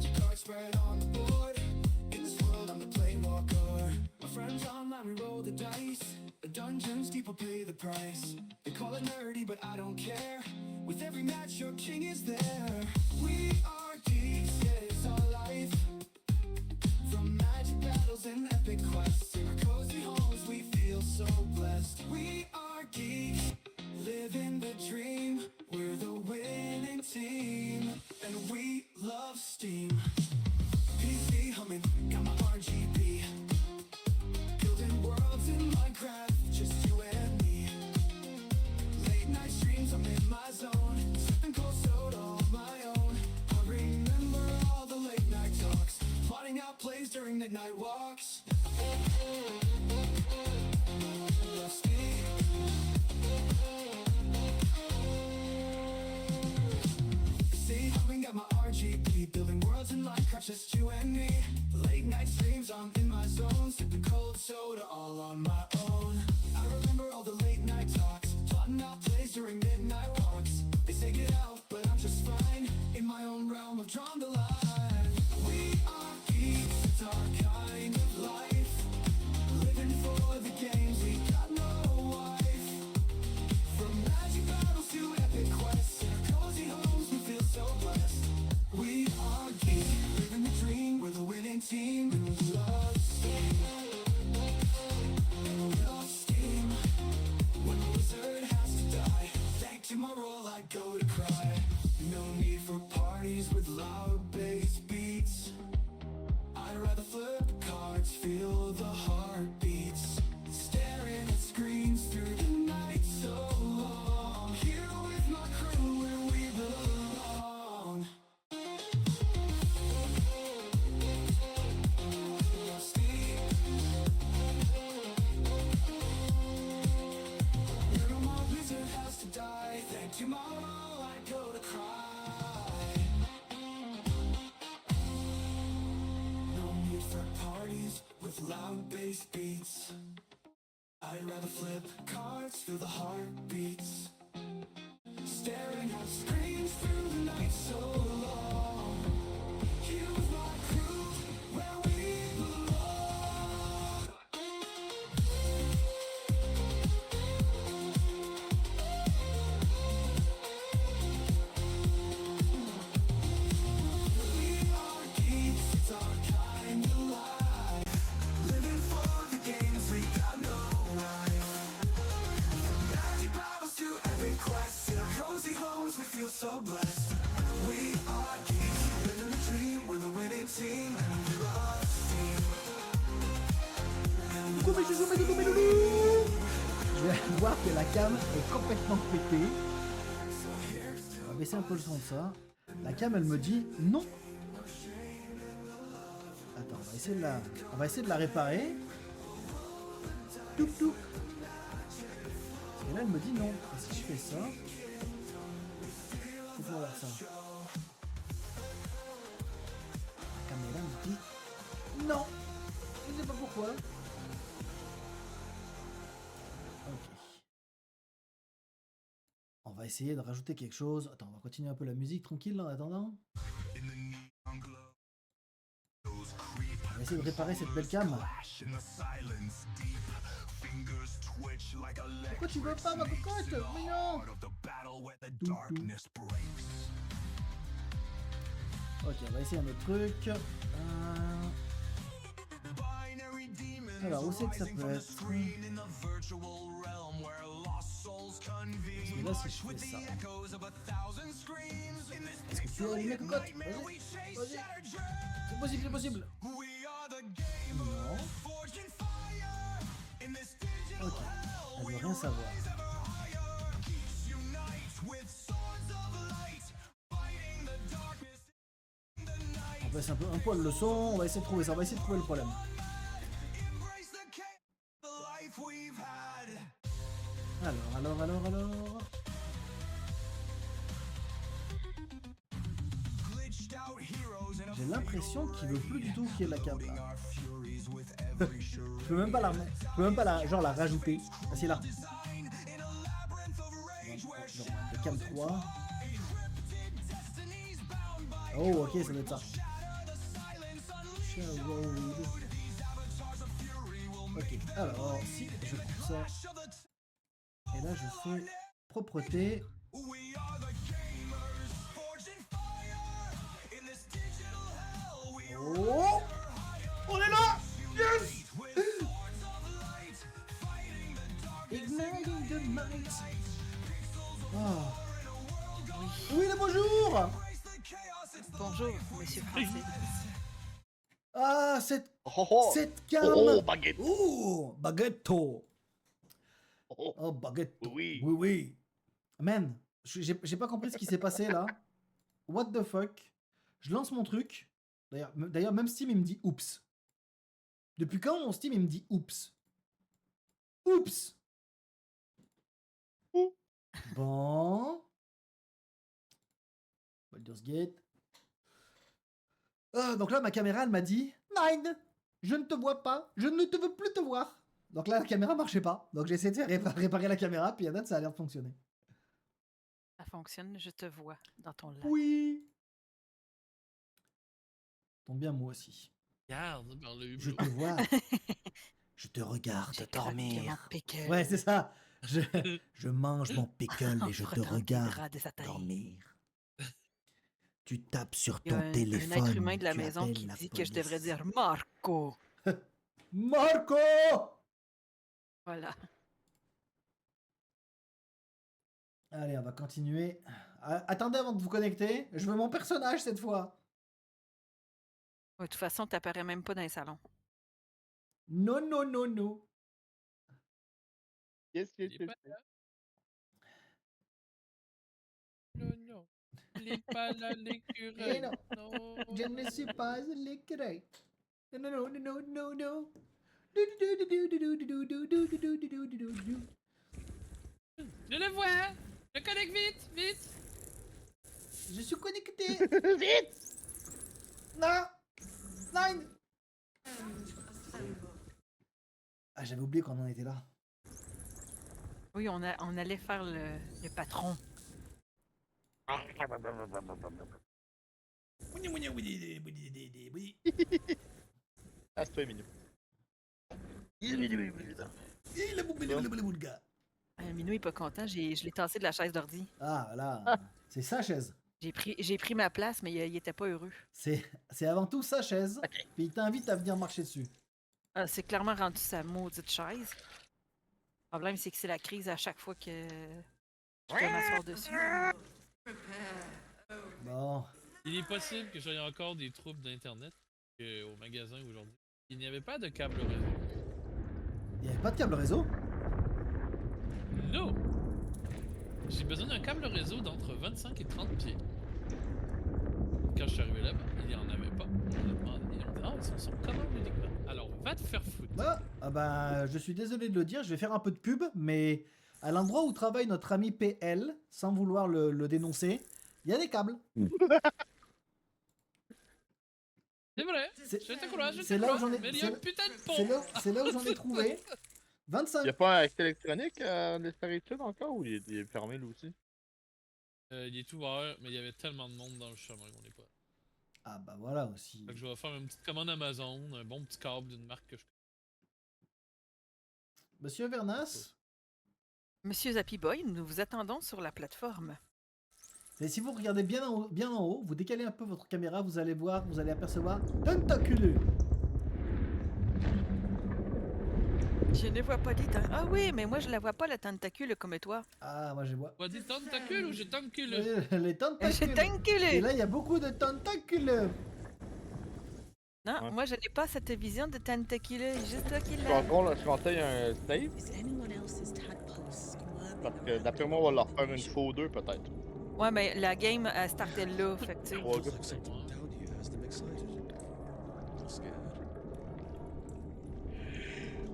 Magic cards spread on the board. In this world, I'm the planeswalker. My friends online, we roll the dice. The dungeons, people pay the price. They call it nerdy, but I don't care. With every match, your king is there. We are geeks, yeah, it's our life. From magic battles and epic quests, in our cozy homes, we feel so blessed. We are geeks, living the dream. We're the winning team, and we love Steam. PC humming, got my RGB. Building worlds in Minecraft, just you and me. Late night streams, I'm in my zone. Sipping cold soda on my own. I remember all the late night talks, plotting out plays during the night walks. See, I got my RGB, building worlds in Minecraft, just you and me. Late night streams, I'm in my zone, sipping cold soda all on my own. I remember all the late night talks, plotting out plays during midnight walks. They say get out, but I'm just fine. In my own realm, I've drawn the line. We are geeks, it's our kind of life. Living for the games, we got no wife. From magic battles to epic quests, in our cozy homes, we feel so blessed. We are geeks, living the dream, we're the winning team, and we love Steam. And we love Steam. When a wizard has to die, thank tomorrow I go to cry. No need for parties with loud bass beats. I'd rather flip cards, feel the heartbeats. Staring at screens through the night so long. Here with my crew where we belong. Steve. No more blizzard has to die. Thank tomorrow I go to cry. No need for parties with loud bass beats. I'd rather flip cards, feel the heartbeats. Staring at screens through the night so long. Here with my crew, where we belong. We are geeks, it's our kind of life. Living for the games, we got no life. From magic battles to epic quests, in our cozy homes, we feel so blessed. We are geeks, living the dream, we're the winning team, and we love Steam. And we love Steam. Je viens de voir que la cam est complètement pétée. On va baisser un peu le son de ça. La cam elle me dit non. Attends, on va essayer de la réparer. Touc touc. Et là elle me dit non. Et si je fais ça, c'est pour voir ça. La caméra me dit non. Je ne sais pas pourquoi. Ok. On va essayer de rajouter quelque chose. Attends, on va continuer un peu la musique tranquille en attendant. On va essayer de réparer cette belle cam. Pourquoi tu veux pas ma cocotte? Mais non. Ok, on va essayer un autre truc. Alors, où c'est que ça peut être? Parce que là, si je fais ça... Est-ce que tu as allumé la cocotte? Vas-y, vas-y. C'est possible, c'est possible. Non. Ok, elle veut rien savoir. On baisse un peu un poil le son, on va essayer de trouver ça, on va essayer de trouver le problème. Alors. J'ai l'impression qu'il veut plus du tout qu'il y ait la cam là. Je peux même pas la rajouter. Ah si là. Genre, la cam 3. Oh ok, ça doit être ça. Aisha Road. Ok, alors si je coupe ça, et là je fais propreté. Oh, on est là. Yes. Igniting the night. Oh. Oui, le bonjour. Bonjour, monsieur Français. Ah, cette Oh, oh. cette cam. Oh, baguette. Oh, baguetto. Oh, Oh, baguetto. oui. Oui, oui. Man, j'ai pas compris ce qui s'est passé là. What the fuck? Je lance mon truc. D'ailleurs, même Steam il me dit oups. Depuis quand mon Steam il me dit oups? Oups. Ouh. Bon. Baldur's Gate. Ah, donc là, ma caméra, elle m'a dit Nine, je ne te vois pas, je ne te veux plus te voir. Donc là, la caméra marchait pas. Donc j'ai essayé de réparer la caméra, puis à date, ça a l'air de fonctionner. Ça fonctionne, je te vois dans ton live. Oui. Tombe bien, moi aussi. Regarde par le Je hublot. te vois. Je te regarde J'ai craqué mon dormir. pickle. Ouais, c'est ça. Je mange mon pickle En et je te frottant tes regarde draps désattaillés. dormir. Tu tapes sur Il y a ton téléphone. un être humain de la tu maison appelles qui la dit que je devrais police. dire Marco. Marco! Voilà. Allez, on va continuer. Attendez avant de vous connecter. Je veux mon personnage cette fois. De toute façon, t'apparais même pas dans les salons. Non, non, non, non. Yes, yes, Il est yes, pas yes. là. Non, non. Il est pas là, l'écureuil. Eh non. Non. Je ne suis pas l'écureuil. Non, non, non, non, non, non. Je le vois. Je connecte vite, vite. Je suis connecté. Vite! Non. Nine. Ah, j'avais oublié qu'on en était là. Oui, on allait faire le patron. Ah, c'est toi, Emilio. Minou est pas content. Je l'ai tassé de la chaise d'ordi. Ah, voilà. C'est sa chaise. J'ai pris ma place, mais il était pas heureux. C'est avant tout sa chaise. Ok. Puis il t'invite à venir marcher dessus. Ah, c'est clairement rendu sa maudite chaise. Le problème, c'est que c'est la crise à chaque fois que je peux m'asseoir dessus. Bon. Il est possible que j'aie encore des troubles d'internet au magasin aujourd'hui. Il n'y avait pas de câble réseau. Il n'y avait pas de câble réseau? Non! J'ai besoin d'un câble réseau d'entre 25 et 30 pieds. Quand je suis arrivé là-bas, il n'y en avait pas. On a demandé, ils ont dit, ah, ils sont comment uniquement? Alors, va te faire foutre. Ah bah, je suis désolé de le dire, je vais faire un peu de pub, mais à l'endroit où travaille notre ami PL, sans vouloir le dénoncer, il y a des câbles. C'est vrai, C'est- je t'encourage, je c'est là où t'encourage, j'en ai- mais il y a c'est- un putain de C'est pont! là où j'en ai trouvé. 25. Y'a pas un accès électronique à l'Estaritude encore ou il est fermé lui aussi? Il est ouvert, mais il y avait tellement de monde dans le chemin qu'on n'est pas. Ah bah voilà aussi. Fait que je vais faire une petite commande Amazon, un bon petit câble d'une marque que je Monsieur Vernas, Monsieur Zappy Boy, nous vous attendons sur la plateforme. et si vous regardez bien en haut, vous décalez un peu votre caméra, vous allez voir, vous allez apercevoir Tentaculeux. Je ne vois pas les tentacules. Ah oui, mais moi je la vois pas la tentacule comme toi. Ah, moi je vois. On dit tentacule ou je tentacule? Les Je tentacules. Et tentacule. là, il y a beaucoup de tentacules. Non, Ouais. moi je n'ai pas cette vision de tentacule. Juste toi qui Je l'as. suis en train un save parce que d'après moi, on va leur faire une fois ou deux peut-être. Ouais, mais la game a starté là. Fait que tu sais. Trois gars.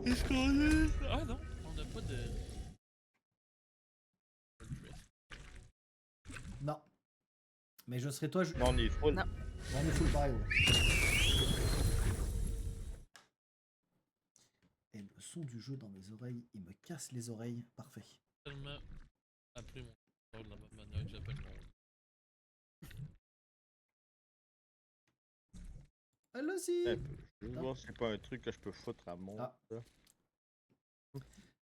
Est-ce qu'on est... Ah non, on n'a pas de... Non. Mais je serai toi. Non, on est full. Non. On est full pareil. Ouais. Et le son du jeu dans mes oreilles, il me casse les oreilles. Parfait. Tellement appelé mon corps de la même manière que j'appelle mon... Elle aussi. Je vais voir si c'est pas un truc que je peux foutre à mon. Ah. ça.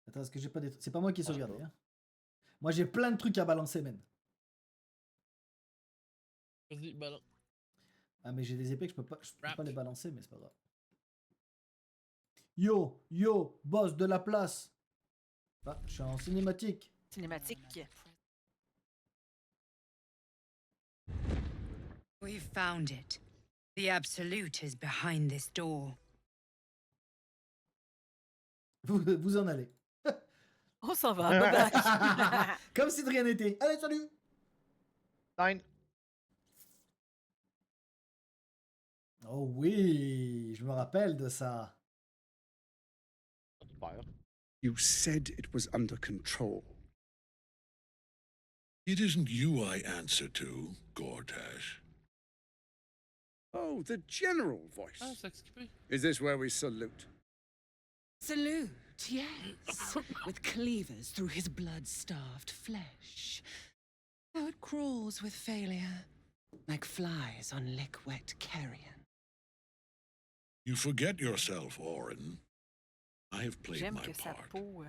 Attends, est-ce que j'ai pas des trucs? C'est pas moi qui ai Ah, sauvegardé. non. Hein. Moi, j'ai plein de trucs à balancer, man. Vas-y, balance. Ah, mais j'ai des épées que je peux pas Rap. les balancer, mais c'est pas grave. Yo, yo, boss de la place. Ah, je suis en cinématique. Cinématique. We've found it. The Absolute is behind this door. Vous en allez. On s'en va. Bye bye. Comme si de rien n'était. Allez, salut. 9. Oh oui, je me rappelle de ça. Super. You said it was under control. It isn't you I answer to, Gortash. Oh, the general voice. Ah, ça explique. Is this where we salute? Salute, yes, with cleavers through his blood-starved flesh. How it crawls with failure, like flies on lick-wet carrion. You forget yourself, Orin. I have played J'aime my que sa part. peau.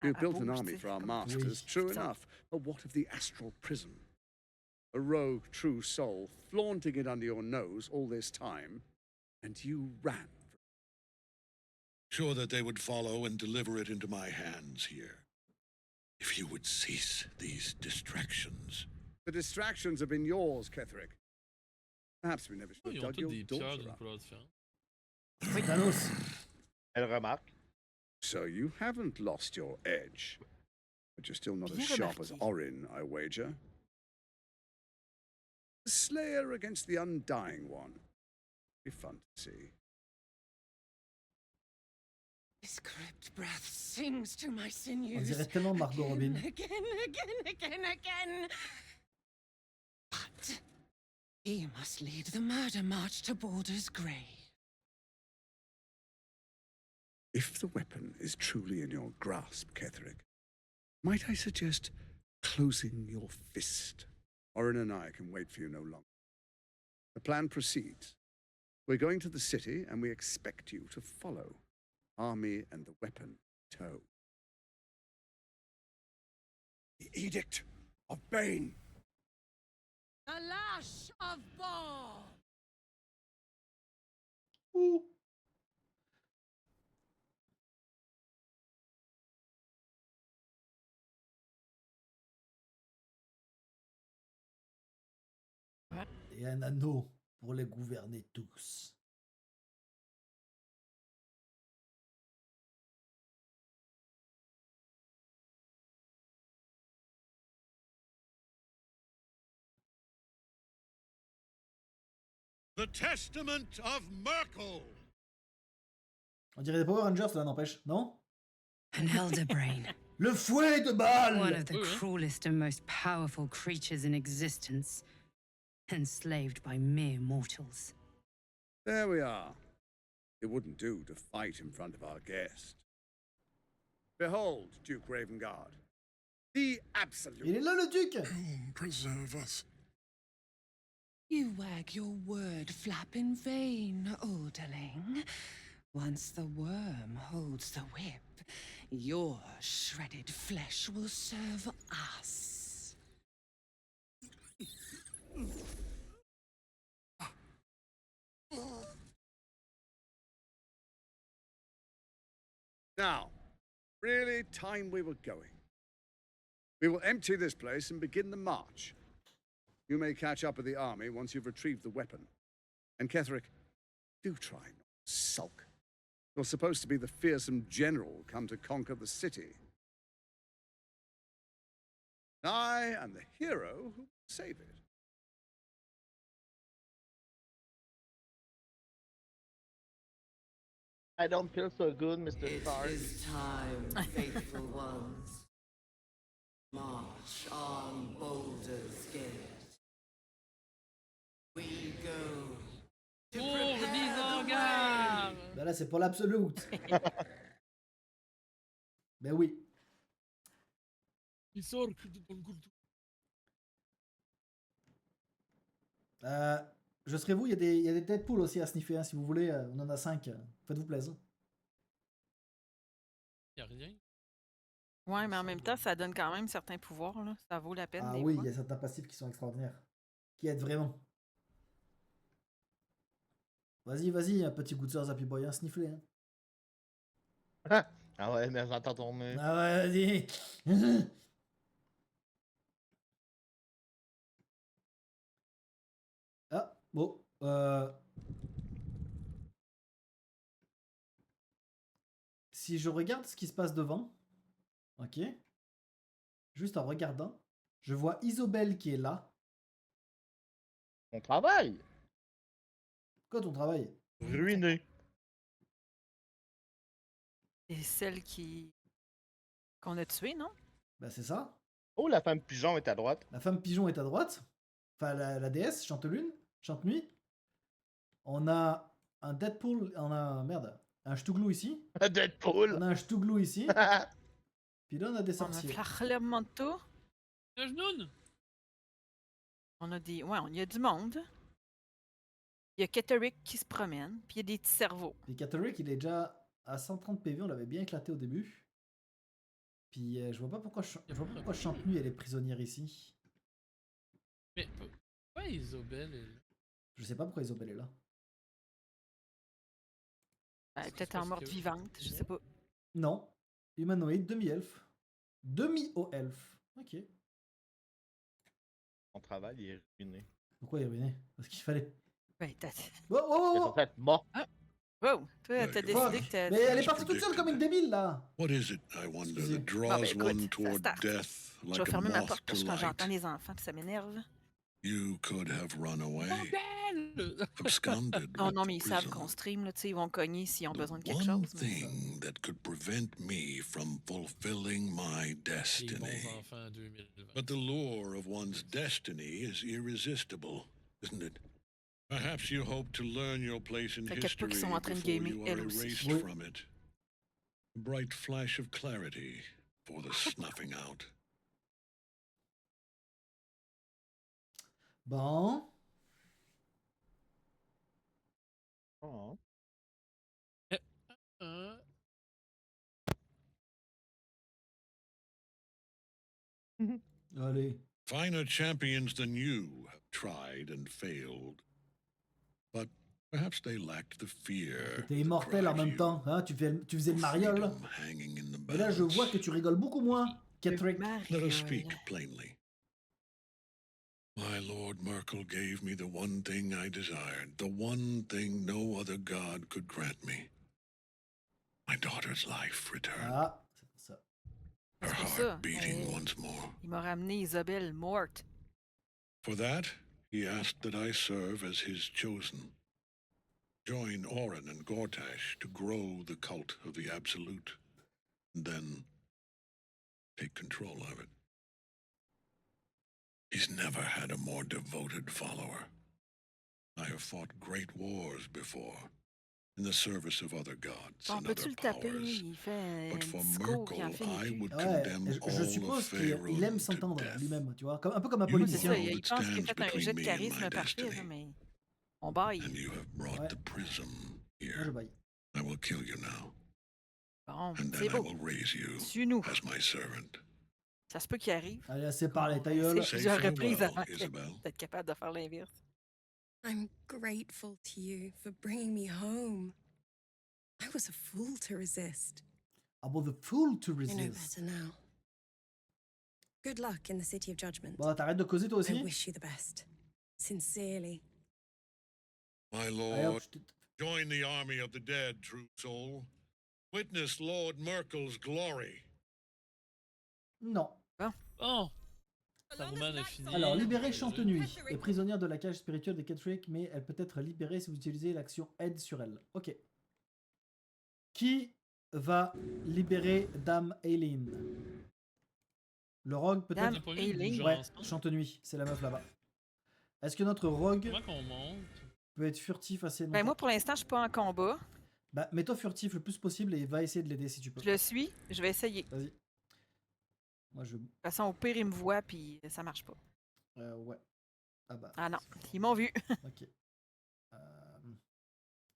You elle built an bouge, army tu sais, for our comme- masters, Oui. true Ça- enough. But what of the astral prism? A rogue true soul flaunting it under your nose all this time, and you ran. Sure that they would follow and deliver it into my hands here. If you would cease these distractions. The distractions have been yours, Ketherick. Perhaps we never should Oh, have ils ont dug tous your des pierres daughter d'une up. couleur différente. Oui, Thanos. Elle remarque. So you haven't lost your edge. But you're still not as Bien sharp as remarqué. Orin, I wager. The Slayer against the Undying One. Be fun to see. His crypt breath sings to my On sinews. dirait tellement Margot Robin. Again. But he must lead the murder march to Baldur's grave. If the weapon is truly in your grasp, Ketherick, might I suggest closing your fist? Orin and I can wait for you no longer. The plan proceeds. We're going to the city, and we expect you to follow. Army and the weapon in tow. The Edict of Bane. The lash of Baal. Ouh. Et un anneau pour les gouverner tous. The Testament of Merkel! On dirait des Power Rangers là, n'empêche, non? An elder brain. Le fouet de One balle! of the Oui, oui. cruelest and most powerful creatures in existence. Enslaved by mere mortals. There we are. It wouldn't do to fight in front of our guest. Behold, Duke Ravengard. The Absolute. Il est là le duc! Whom preserve us. You wag your word flap in vain, Alderling. Once the worm holds the whip, your shredded flesh will serve us. Now, really time we were going. We will empty this place and begin the march. You may catch up with the army once you've retrieved the weapon. And Ketherick, do try not to sulk. You're supposed to be the fearsome general come to conquer the city. I am the hero who will save it. I don't feel so good, Mr. It Stark. is time, faithful ones. March on Baldur's Gate. We go to Pour prepare mise the en way. garde! Ben là, c'est pour l'absolute. Ben oui. Il sort que de ton gourdou. Je serai vous, il y a des Deadpool aussi à sniffer, hein, si vous voulez. On en a 5. Faites-vous plaisir. Y'a rien. Ouais, mais en même temps, ça donne quand même certains pouvoirs, là. Ça vaut la peine Ah des oui, fois. il y a certains passifs qui sont extraordinaires. Qui aident vraiment. Vas-y, un petit goûteur Zappy Boy, hein, snifflez. Hein. Ah ouais, mais j'entends tourner. Ah ouais, vas-y. Ah, bon. Si je regarde ce qui se passe devant, ok, juste en regardant, je vois Isobel qui est là. On travaille! Quoi ton travail? Ruiné. C'est celle qu'on a tuée, non? Bah c'est ça. Oh, la femme pigeon est à droite. La femme pigeon est à droite. Enfin, la déesse, Chantelune, Chante-Nuit. On a un Deadpool, on a, merde, un Stouglou ici. Deadpool! On a un Stouglou ici. Puis là, on a des On a sorciers. Flachlemanto. Najnoun! On a des. Ouais, il y a du monde. Il y a Keterick qui se promène, puis il y a des petits cerveaux. Puis Catterick, il est déjà à 130 PV, on l'avait bien éclaté au début. Puis je vois pas pourquoi, je vois pas pourquoi Chante-Nuit, elle est prisonnière ici. Mais pourquoi Isobel est là? Je sais pas pourquoi Isobel est là. Elle est C'est peut-être parce en morte que- vivante, je sais pas. Non. Humanoïde, demi-elfe. Demi-o-elfe. Ok. Mon travail il est ruiné. Pourquoi il est ruiné? Parce qu'il fallait. Ben, t'as. Oh, oh, C'est oh, censé être mort. Wow! Toi, t'as Fuck. décidé que t'as. Mais elle est partie toute seule comme une débile là. What is it, I wonder, Excusez. that draws écoute, one ça toward start. death Je vais like a fermer ma moth porte to parce que quand j'entends light? les enfants, puis ça m'énerve. You could have run away, Bordel! absconded Non, with non, the mais ils savent prism. qu'on stream, là, tu sais, ils vont cogner s'ils ont The besoin de quelque one chose. Mais... thing that could prevent me from fulfilling my Les destiny. bons enfants 2020. But the lure of one's destiny is irresistible, isn't it? Perhaps you hope to learn your place in T'inquiète pas history qu'ils sont en train de before gamer, you are elles aussi. erased Oui. from it. A bright flash of clarity for the snuffing out. Bon. Oh. Allez. Finer champions than you have tried and failed. But perhaps they lacked the fear. T'es that immortel en drives même you temps. Hein? Tu faisais le for mariole. freedom hanging in the Et là, je vois balance. que tu rigoles beaucoup moins. Ketrick. Let us speak Mariole. plainly. My Lord Merkel gave me the one thing I desired, the one thing no other god could grant me. My daughter's life returned, Ah, c'est pour ça. her c'est pour ça, heart beating mais- once more. Il m'a ramené Isabelle morte. For that, he asked that I serve as his chosen. Join Orin and Gortash to grow the cult of the Absolute, and then take control of it. He's never had a more devoted follower. I have fought great wars before, in the service of other gods Bon, and peux-tu other le taper? powers. Il fait But un for discours qui en Merkel, fait I des culs. would Ouais, condemn je all of suppose qu'il Faerun aime to s'entendre death. lui-même, tu vois. Comme, un peu comme un You Oui, c'est ça, politicien. know il that pense qu'il a stands fait un between jet de me and charisme my parfait, là, destiny. mais on baille. And you have brought Ouais. the prism Moi, je here. baille. I will kill you now, Bon, and c'est then I beau. will raise you Suis-nous. as my servant. Ça se peut qu'il arrive. Allez, assez parlé, ta On va gueule. essayer Say plusieurs reprises farewell, avant Isabel. d'être capable de faire l'inverse. I'm grateful to you for bringing me home. I was a fool to resist. About the fool to I know resist. better now. Good luck in the City of Judgment. Bon, t'arrêtes de causer toi I aussi? wish you the best. Sincerely. My Allez, lord, hop, join the army of the dead, true soul. Witness Lord Merkel's glory. Non. Oh! Saruman est fini. Alors, libérer Chante-Nuit est prisonnière de la cage spirituelle de Ketrick, mais elle peut être libérée si vous utilisez l'action aide sur elle. Ok. Qui va libérer Dame Aileen? Le rogue Dame peut-être? On a pas vu Aileen. bouger Ouais, ensemble. Chante-Nuit, c'est la meuf là-bas. Est-ce que notre rogue Comment qu'on monte? peut être furtif assez Ben, moi, pour l'instant, je suis pas en combat. Bah, mets-toi furtif le plus possible et va essayer de l'aider si tu peux. Je le suis. Je vais essayer. De Vas-y. Moi, je... toute façon, au pire, il me voit, puis ça marche pas. ouais. Ah bah, Ah non, ils m'ont vu. ok.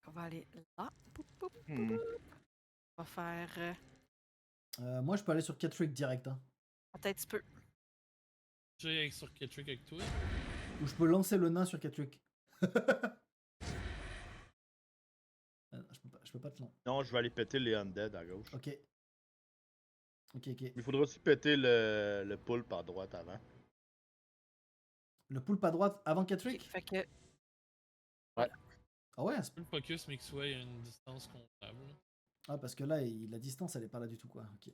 On va aller là. Poup, poup, poup. Hmm. On va faire. Moi, je peux aller sur Catrick direct. Hein. Peut-être tu peux. J'ai avec sur Ketrick avec toi. Ou je peux lancer le nain sur Catrick. Je peux pas te lancer. Non, je vais aller péter les undead à gauche. Ok. Ok. Il faudra aussi péter le poulpe à droite avant. Le poulpe à droite avant Ok, Catrick? fait que. Ouais. Ah ouais? Le focus Mixway à une distance comptable. Ah, parce que là, la distance, elle est pas là du tout, quoi. Ok. Ce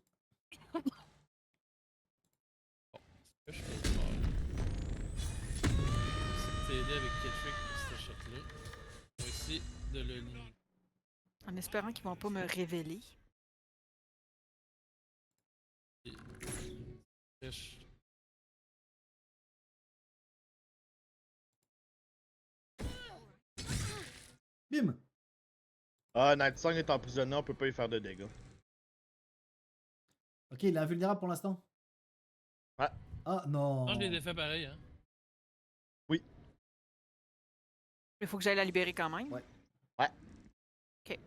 que je peux faire, c'est t'aider avec Ketrick pour cette shot-là. On va essayer de le limiter. En espérant qu'ils vont pas me révéler. Pêche. Bim! Ah, Nightsong est emprisonné, on peut pas y faire de dégâts. Ok, il est invulnérable pour l'instant. Ouais. Ah non! Non, je les ai fait pareil, hein. Oui. Il faut que j'aille la libérer quand même. Ouais. Ouais. Ok.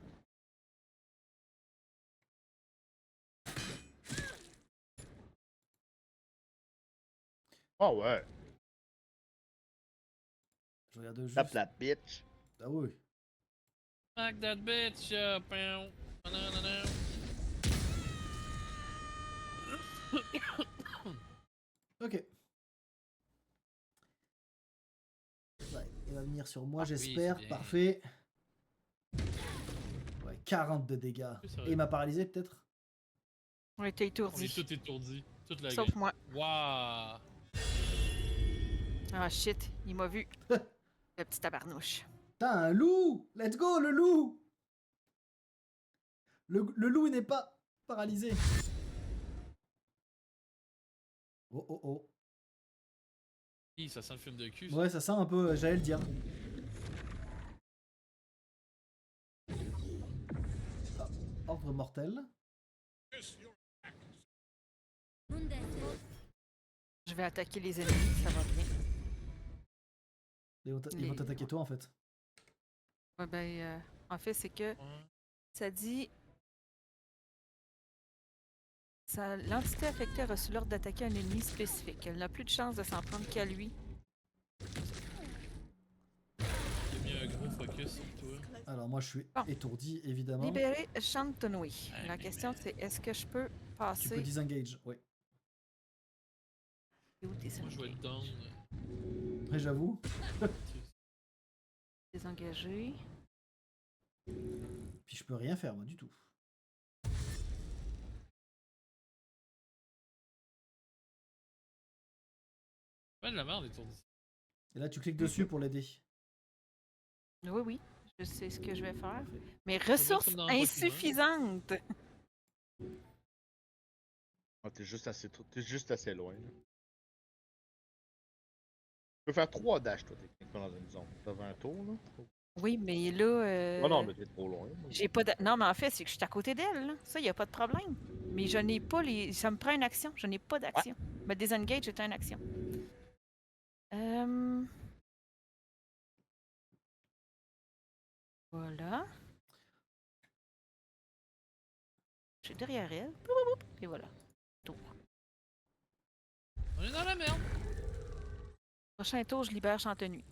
Oh ouais. Je regarde juste. Tape la bitch. Ah oui. Smack that bitch up. Nanana. Ok. Ouais, il va venir sur moi, Ah oui, j'espère. c'est bien. Parfait. Ouais, 40 de dégâts. Oui, ça va. Et il m'a paralysé, peut-être? On était On est étourdis. tout étourdis. Toute la Sauf gang. moi. Waouh! Ah shit, il m'a vu. Le petit tabarnouche. Putain, un loup! Let's go, le loup! Le loup, il n'est pas paralysé. Oh, oh, oh. Hi, ça sent le film de cul. Ça. Ouais, ça sent un peu, j'allais le dire. Ah, ordre mortel. Je vais attaquer les ennemis, ça va bien. Ils vont t'attaquer toi, en fait. Ouais, ben, en fait, c'est que Ouais. ça dit. L'entité affectée a reçu l'ordre d'attaquer un ennemi spécifique. Elle n'a plus de chance de s'en prendre qu'à lui. J'ai mis un gros focus sur toi. Alors, moi, je suis Bon. étourdi, évidemment. Libérer Chantonui. Ouais, La mais- question, c'est est-ce que je peux Tu peux passer. disengage, oui. Où Moi, je vais être down. Après, j'avoue. Désengager. Puis je peux rien faire, moi, du tout. Pas de la merde, étourdi. Et là, tu cliques dessus pour l'aider. Oui, oui. Je sais ce que je vais faire. Parfait. Mais faire ressources comme dans Pokémon. insuffisantes. Ah, t'es juste assez loin. Là. Tu peux faire 3 dash, toi, techniquement, dans une zone. T'avais un tour, là? Oui, mais là. Oh non, mais t'es trop loin. J'ai pas Non, mais en fait, c'est que je suis à côté d'elle. Là. Ça, il a pas de problème. Mais je n'ai pas les. Ça me prend une action. Je n'ai pas d'action. Mais disengage est une action. Voilà. Je suis derrière elle. Et voilà. Tour. On est dans la merde. Prochain tour, je libère Chantenue.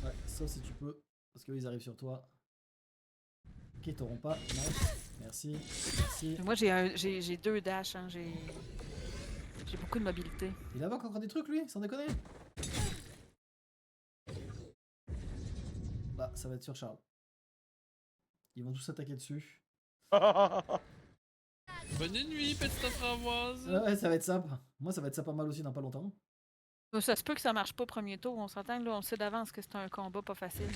Ouais, ça, si tu peux. Parce qu'ils arrivent sur toi. Ok, ils t'auront pas. Nice. Merci. Merci. Moi, j'ai 2 dash. Hein. J'ai beaucoup de mobilité. Il avait encore des trucs, lui, sans déconner. Bah, ça va être sur Charles. Ils vont tous s'attaquer dessus. Bonne nuit, petite framboise. Ouais, ça va être ça. Moi, ça va être ça pas mal aussi dans pas longtemps. Ça se peut que ça marche pas au premier tour. On s'entend que là, on sait d'avance que c'est un combat pas facile.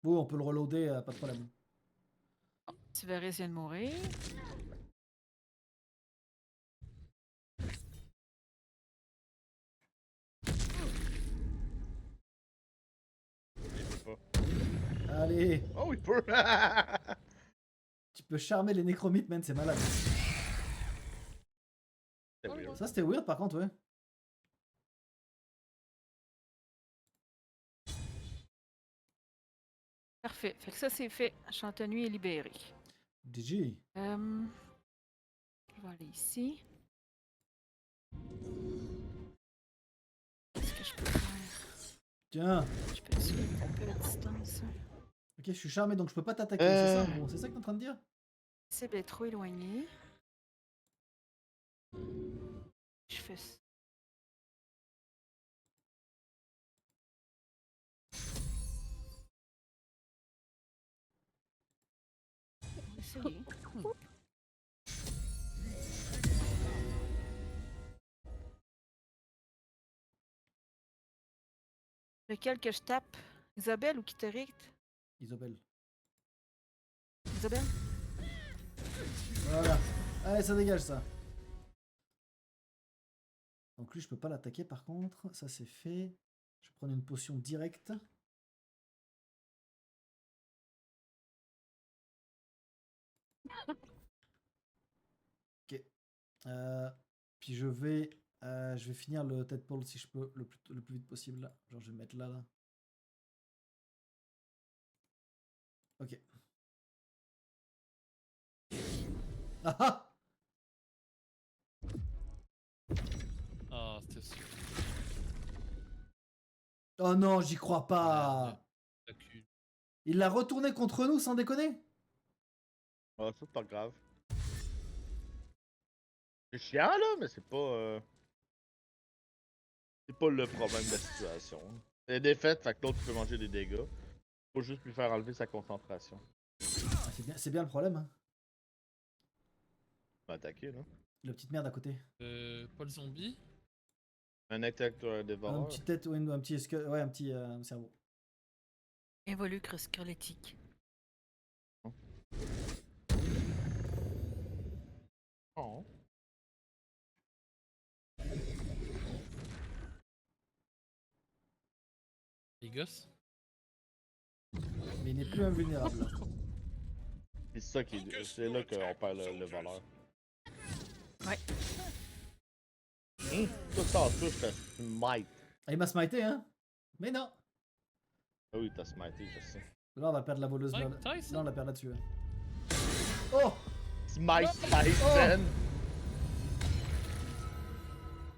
Oui, on peut le reloader, pas de problème. Tiveris vient de mourir. Allez, Oh, il peut! tu peux charmer les nécromites, man, c'est malade. C'est weird. Ça, c'était weird, par contre, ouais. Parfait. Fait que ça, c'est fait. Chantenue est libérée. GG. Je vais aller ici. Qu'est-ce que je peux faire? Tiens. Je peux te taper à distance. Ok, je suis charmé, donc je peux pas t'attaquer, c'est ça, en gros. C'est ça que t'es en train de dire? C'est bien trop éloigné. Je fais ça. On va essayer. Lequel que je tape? Isabelle ou Kitteric? Isabelle. Isabelle? Voilà. Allez, ça dégage ça. Donc lui, je peux pas l'attaquer par contre. Ça, c'est fait. Je vais prendre une potion directe. Ok. Puis je vais finir le Tadpole si je peux le plus vite possible là. Genre je vais me mettre là. Ok. Ah ah! Ah, c'était sûr. Oh non, j'y crois pas. Merde. La cul. Il l'a retourné contre nous sans déconner. Ah, c'est pas grave. C'est chiant là, mais c'est pas. C'est pas le problème de la situation. C'est défaite, fait que l'autre peut manger des dégâts. Faut juste lui faire enlever sa concentration. Ah, c'est bien le problème. Hein. On va attaquer là. La petite merde à côté. Pas le zombie. Un intellectuel Un dévoreur. petit tête ou un petit ouais, un petit cerveau. Involucre squelettique. Oh. Les gosses. Mais il n'est plus invulnérable. C'est ça qui est. C'est là qu'on perd le voleur. Ouais. Tout ça, tout, je te smite. Ah, il m'a smité, hein? Mais non! Ah oui, t'as smité, je sais. Là, on va perdre la voleuse. Mike Là, Tyson. là, on la perd là-dessus. Hein. Oh! Smite Tyson!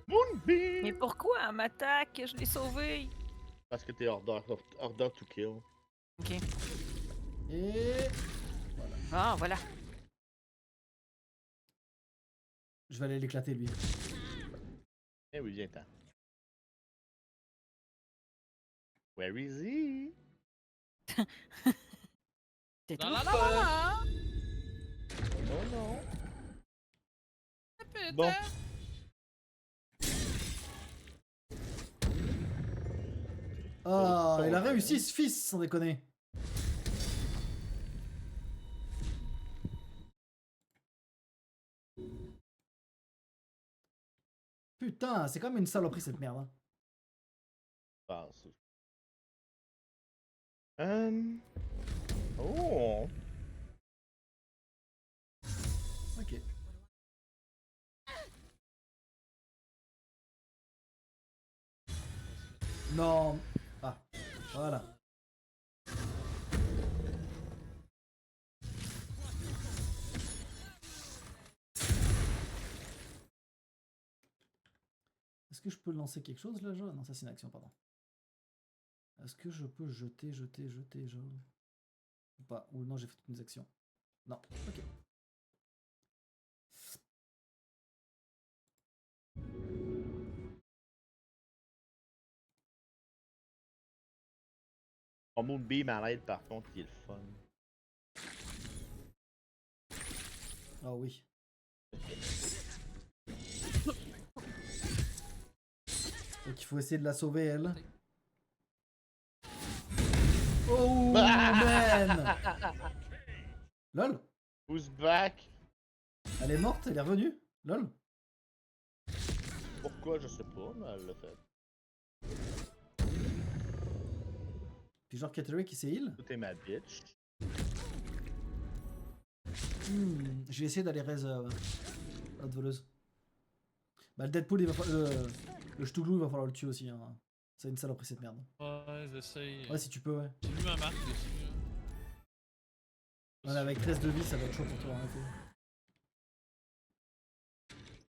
Moonbeam! Mais pourquoi elle m'attaque? Je l'ai sauvé. Parce que t'es order to kill. Ok. Et... Ah, voilà. Je vais aller l'éclater, lui. Eh oui, viens-t'en. Where is he? T'es Dans trop la fort. lava! Oh non. Peut-être. Bon. Ah, il a réussi, ce fils, sans déconner. Putain, c'est quand même une saloperie cette merde. Hein. Ah, c'est... Oh! Ok. Non. Ah, voilà. Est-ce que je peux lancer quelque chose là, genre? Non, ça c'est une action, pardon. Est-ce que je peux jeter, genre? Ou pas? Ou non, j'ai fait toutes mes actions. Non, ok. Mon Moonbeam à l'aide, par contre, il est le fun. Ah oui. Donc il faut essayer de la sauver, elle. Oh, man! Lol? Who's back? Elle est morte? Elle est revenue? Lol? Pourquoi, je sais pas, mais elle l'a fait. Puis genre Catterick qui s'est heal? Tout est ma bitch. Je vais essayer d'aller raise l'autre voleuse. Bah le Deadpool, il va le Ch'touglou, il va falloir le tuer aussi. Hein. C'est une saloperie cette merde. Ouais, j'essaye. Ouais, si tu peux, ouais. J'ai vu ma marque dessus. Ouais, avec 13 de vie, ça va être chaud pour toi en effet.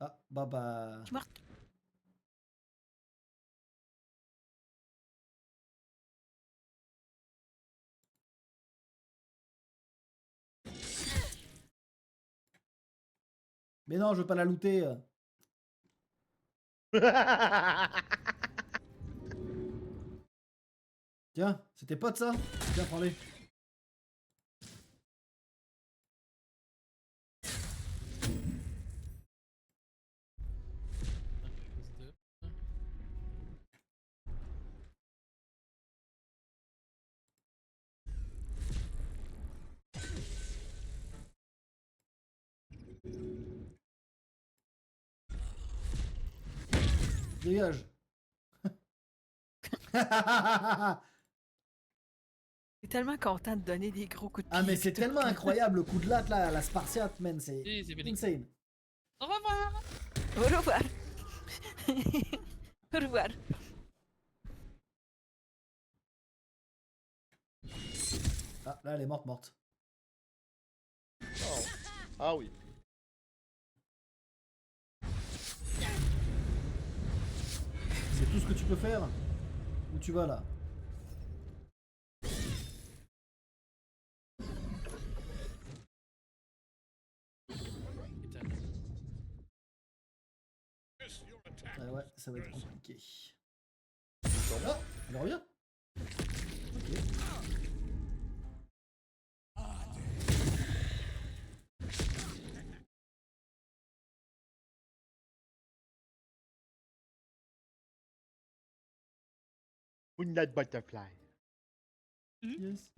Ah, bah. Je suis morte. Mais non, je veux pas la looter. Tiens, c'est tes potes ça? Tiens, prends-les. Dégage. T'es tellement content de donner des gros coups de pied. Ah mais c'est pis tout. tellement incroyable le coup de latte là, la Spartiate, man, c'est Oui, c'est Félix. insane. Au revoir. Au revoir. Au revoir. Ah, là elle est morte. Oh. Ah oui. C'est tout ce que tu peux faire? Où tu vas là? Ah ouais, ça va être compliqué. Ah, elle revient. Ok. Moonlight Butterfly. Yes.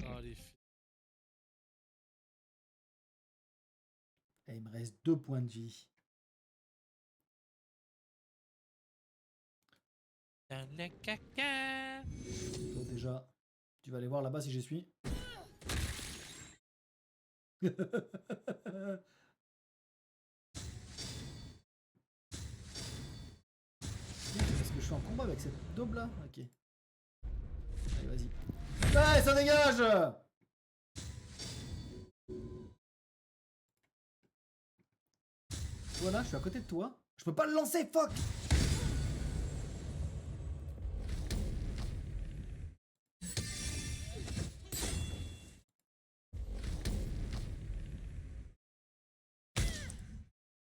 Ah, les filles. Et il me reste 2 points de vie. Dans le caca. Toi déjà, tu vas aller voir là-bas si j'y suis. Parce que je suis en combat avec cette daube là. Ok. Allez, vas-y. Ouais, ça dégage! Voilà, je suis à côté de toi. Je peux pas le lancer, fuck!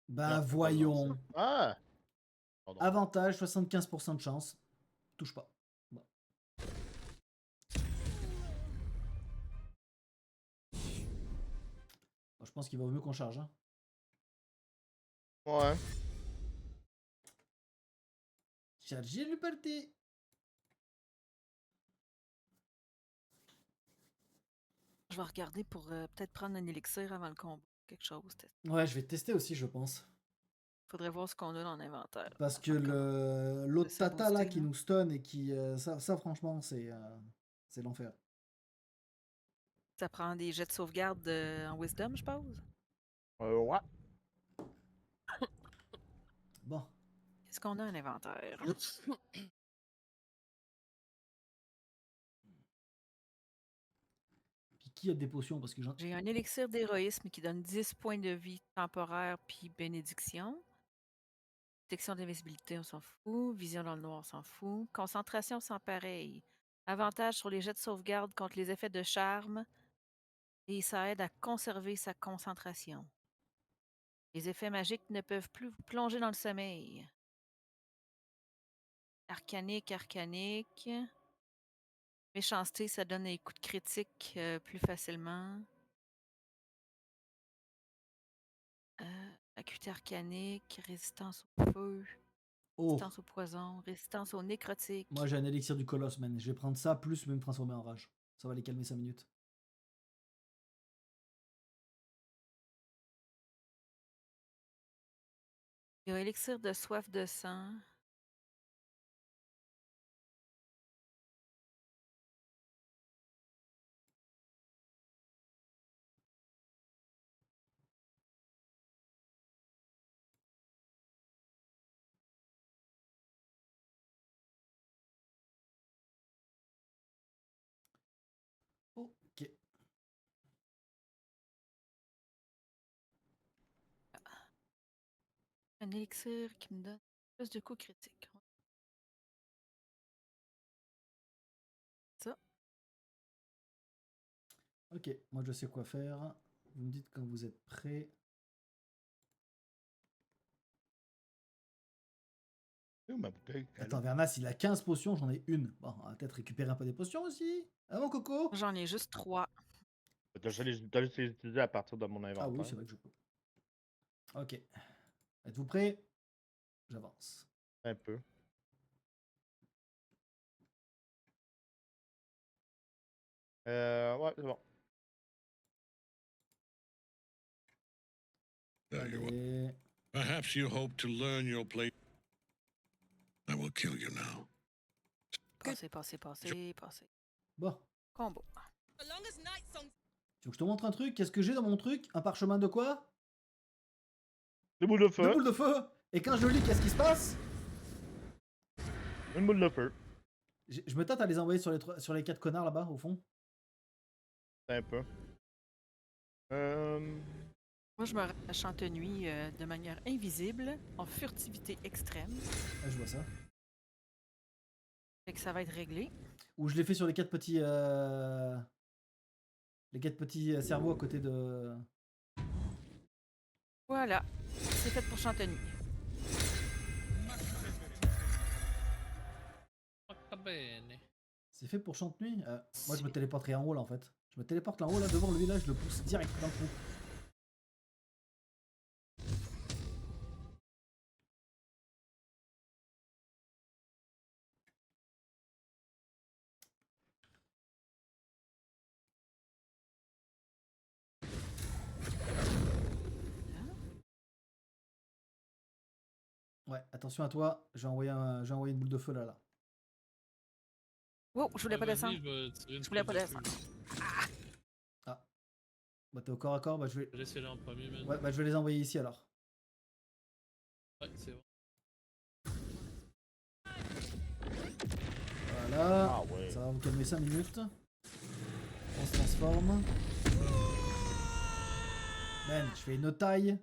Bah Non, c'est pas voyons. bon, ça. Ah! Pardon. Avantage, 75% de chance. Touche pas. Bon. Bon, je pense qu'il vaut mieux qu'on charge. Hein. Ouais. Charger le party. Je vais regarder pour peut-être prendre un élixir avant le combat. Quelque chose. Ouais, je vais tester aussi, je pense. Faudrait voir ce qu'on a dans l'inventaire. Parce que l'autre Laisse ça tata là booster, qui là. nous stun et qui. Ça franchement, c'est l'enfer. Ça prend des jets de sauvegarde en wisdom, je pense. Ouais. Bon. Est-ce qu'on a un inventaire? Puis qui a des potions? Parce que j'en. J'ai un élixir d'héroïsme qui donne 10 points de vie temporaire puis bénédiction. Protection d'invisibilité, on s'en fout. Vision dans le noir, on s'en fout. Concentration sans pareil. Avantage sur les jets de sauvegarde contre les effets de charme. Et ça aide à conserver sa concentration. Les effets magiques ne peuvent plus vous plonger dans le sommeil. Arcanique. Méchanceté, ça donne des coups de critique plus facilement. Acuité arcanique, résistance au feu, Oh! résistance au poison, résistance au nécrotique. Moi j'ai un élixir du colosse, man. Je vais prendre ça plus me transformer en rage. Ça va les calmer 5 minutes. Il y a élixir de soif de sang. Un élixir qui me donne plus de coups critiques. Ça. Ok, moi je sais quoi faire. Vous me dites quand vous êtes prêts. C'est où ma bouteille? Attends, Vernas, il a 15 potions, j'en ai une. Bon, on va peut-être récupérer un peu des potions aussi. Ah mon coco? J'en ai juste 3. T'as juste les utiliser à partir de mon inventaire. Ah oui, c'est vrai que je peux. Ok. Êtes-vous prêts? J'avance. Un peu. Ouais, c'est bon. There you are. Allez. Perhaps you hope to learn your place. I will kill you now. Passez, passez, passez, passez. Bon. Combo. Tu veux que je te montre un truc? Qu'est-ce que j'ai dans mon truc? Un parchemin de quoi? Des boules de feu. Deux boules de feu! Et quand je le lis, qu'est-ce qui se passe? Une boule de feu. Je me tâte à les envoyer sur les 4 connards là-bas, au fond. Un peu. Moi, je me rends à Chantenuy de manière invisible, en furtivité extrême. Ah, je vois ça. Fait que ça va être réglé. Ou je l'ai fait sur les 4 petits... Les 4 petits cerveaux à côté de... Voilà. C'est fait pour Chantenuy. C'est fait pour Chantenuy. Moi, je me téléporterai en haut, là, en fait. Je me téléporte là en haut, là, devant lui, là, je le pousse direct dans le trou. Ouais, attention à toi, je vais envoyer une boule de feu là. Oh, je voulais pas descendre. Je voulais pas descendre. Ah. Bah t'es au corps à corps, bah je vais... Laissez-les en premier, man. Ouais, bah je vais les envoyer ici alors. Ouais, c'est bon. Voilà. Ah ouais. Ça va vous calmer 5 minutes. On se transforme. Man, je fais une taille.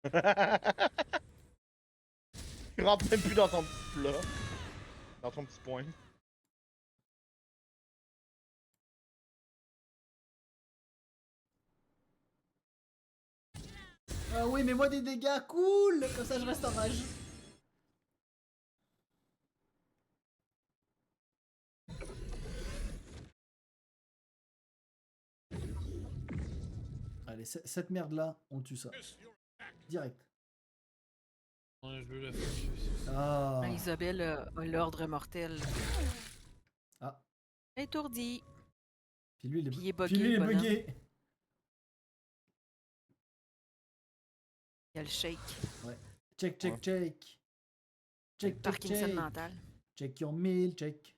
Il rentre même plus dans ton petit plat. Dans ton petit point. Ah oui, mais moi des dégâts, cool. Comme ça je reste en rage. Allez, cette merde là, on tue ça. Direct. Ouais, je veux la faire. Ah. Isabelle a l'ordre mortel. Ah. Étourdi. Puis lui, il est, Puis il est buggé, puis lui, il est le bonhomme. buggé. Il y a le shake. Ouais. Check, check, check. Check, check, Parkinson check. mental. Check your meal, check.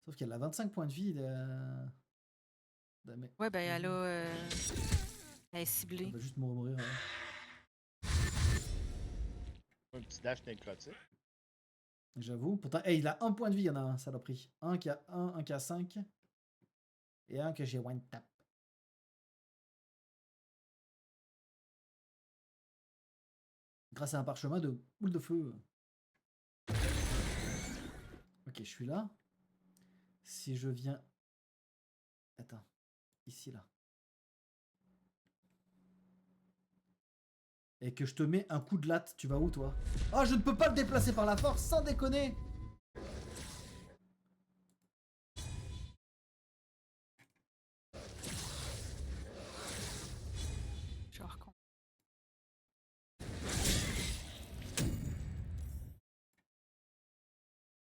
Sauf qu'elle a 25 points de vie de... Ouais, ben elle a... elle est ciblée. Elle va juste mourir. Ouais. Un petit dash nécrotique. J'avoue. Pourtant, hey, il a 1 point de vie, il y en a un, saloperie. Un qui a 1, un qui a 5. Et un que j'ai one tap. Grâce à un parchemin de boule de feu. Ok, je suis là. Si je viens... Attends. Ici, là. Et que je te mets un coup de latte, tu vas où, toi? Ah, je ne peux pas le déplacer par la force, sans déconner! Genre con.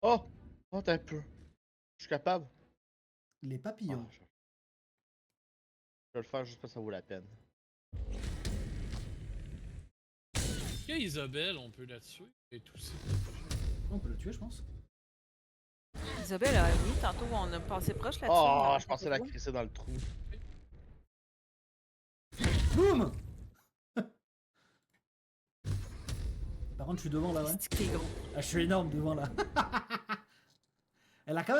Oh! Oh, t'as un peu. Je suis capable. Les papillons. Je vais le faire juste parce que ça vaut la peine. Est-ce que Isabelle, on peut la tuer et tout ça? On peut le tuer, je pense. Isabelle, oui, tantôt on a passé proche là-dessus. Oh, je pensais la crisser dans le trou. Boum! Par contre, je suis devant là, ouais. C'est que t'es gros. Ah, je suis énorme devant là. Elle a quand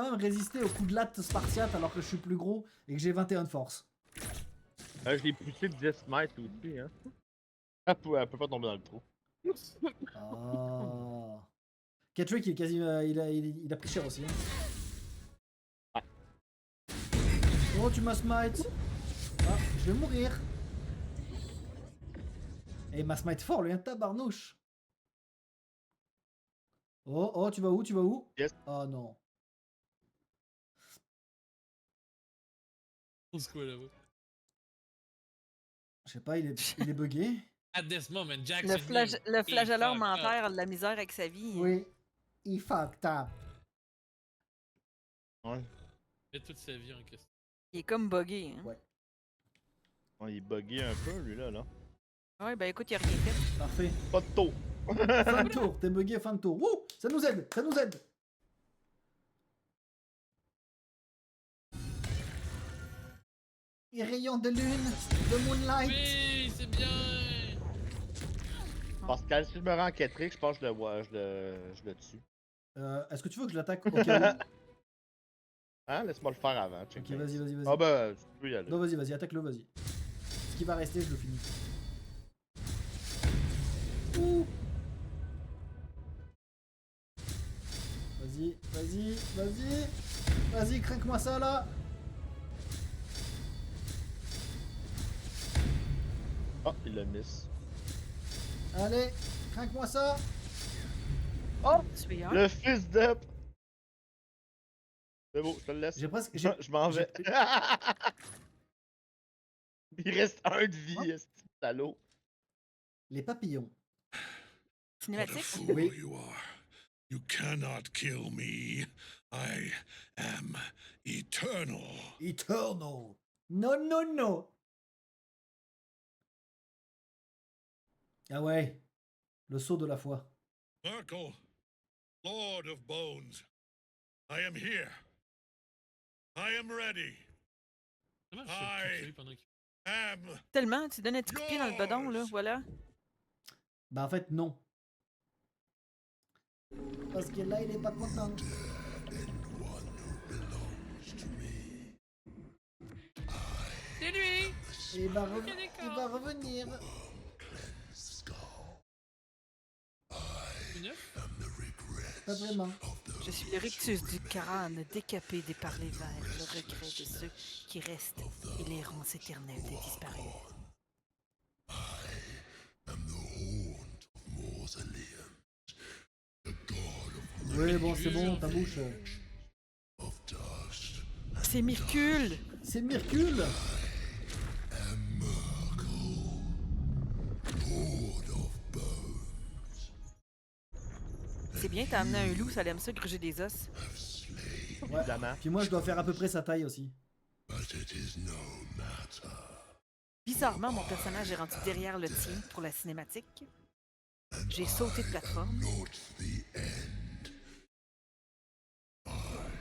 même résisté au coup de latte spartiate alors que je suis plus gros et que j'ai 21 de force. Je l'ai poussé de 10 mètres aussi, hein. Elle peut pas tomber dans le trou. Oh. Ketrick, il est quasi, il a pris cher aussi. Hein. Oh, tu m'as smite. Ah, je vais mourir. Et il m'a smite fort, lui, un tabarnouche. Oh, tu vas où? Tu vas où? Yes. Oh non. On se quoi là-bas? Je sais pas, il est bugué. At this moment, Jack Le flagelleur mentaire a de la misère avec sa vie. Oui. Il fucked up. Ouais. Il met toute sa vie en question. Il est comme buggé. Hein? Ouais. Ouais, il est bugué un peu, lui, là. Ouais, ben écoute, il a rien fait. Parfait. Pas de taux. Fin de tour, t'es bugué, fin de tour. Wouh, ça nous aide, ça nous aide. Les rayons de lune, de moonlight. Oui, c'est bien. Pascal, si je me rends en Ketrick, je pense que je le vois, je le tue. Est-ce que tu veux que je l'attaque au cas où? Hein? Laisse-moi le faire avant. Ok, vas-y. Ah ben, tu peux y aller. Non, vas-y, attaque-le, vas-y. Ce qui va rester, je le finis. Ouh. Vas-y, craque-moi ça là. Oh, il l'a miss. Allez, craque-moi ça. Oh! Tu Le fils d'up! C'est beau, je te le laisse. Je m'en vais. Il reste un de vie, ce petit salaud. Les papillons. What a Cinématique? fool Oui. you are. You cannot kill me. I am eternal. Eternal. Non. Ah ouais. Le saut de la foi. Urkel, Lord of Bones, I am here. I am ready. Comment je fais cliquer pendant qu'il... Am Tellement, tu donnes un petit coup de pied dans le bedon, là, voilà. Bah en fait non. Parce que là il est pas content. C'est lui! Il va revenir. Pas vraiment. Je suis le rictus du crâne, décapé par les vers, le regret de ceux qui restent et l'errance éternelle des disparus. Oui bon c'est bon ta bouche. C'est Myrcule! C'est Myrcule. C'est bien, t'as amené un loup, ça aime ça gruger des os. Ouais. Puis moi je dois faire à peu près sa taille aussi. Bizarrement, mon personnage est rendu derrière le tien pour la cinématique. J'ai sauté de plateforme.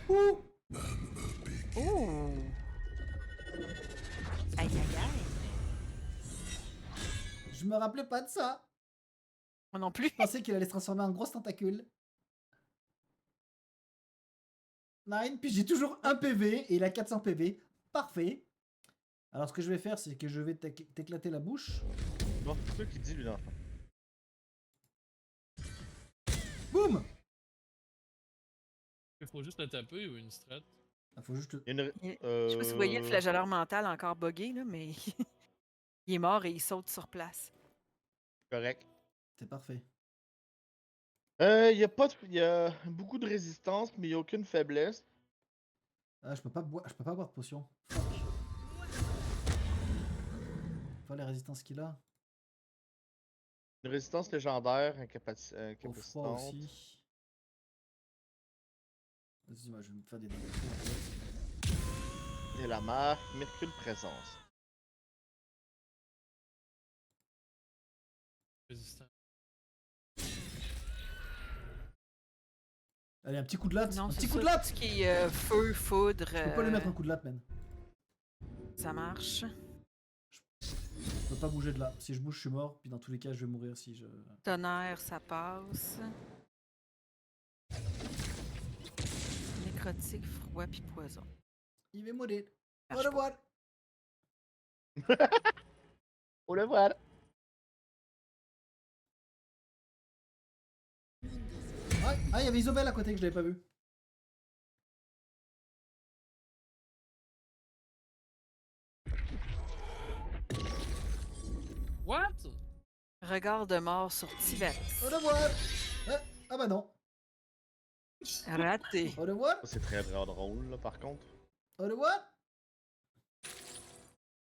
Ouh. Oh! Aïe aïe aïe! Je me rappelais pas de ça. Moi non plus. Je pensais qu'il allait se transformer en grosse tentacule. 9, puis j'ai toujours 1 PV et il a 400 PV. Parfait. Alors ce que je vais faire, c'est que je vais t'éclater la bouche. Bon, c'est toi qui dis, lui, l'enfant. Boum! Il faut juste le taper ou une strat? Ah, faut juste... Je sais pas si vous voyez le flagelleur mental encore buggé, là, mais il est mort et il saute sur place. Correct. C'est parfait. Il y a beaucoup de résistance, mais il n'y a aucune faiblesse. Ah, je peux pas boire de potion. Fuck. Pas les résistances qu'il a. Une résistance légendaire, Au froid incapacitante. aussi. Vas-y, moi je vais me faire des dégâts. Et la marque Myrcule Présence. Résistant. Allez, un petit coup de latte. Non, Un c'est petit coup de ça, latte. tout ce qui est feu, foudre. Je peux pas lui mettre un coup de latte, man. Ça marche. Je peux pas bouger de là. Si je bouge, je suis mort. Puis dans tous les cas, je vais mourir si je... Tonnerre, ça passe. nécrotique, froid puis poison. Il va mourir. Au Marche pas. revoir. Au revoir. Ah, il y avait Isobel à côté que je l'avais pas vu. What? Regard de mort sur Tivaris. Au revoir. Ah bah non. Raté. Au revoir. Ça, c'est très drôle, là, par contre. Au revoir.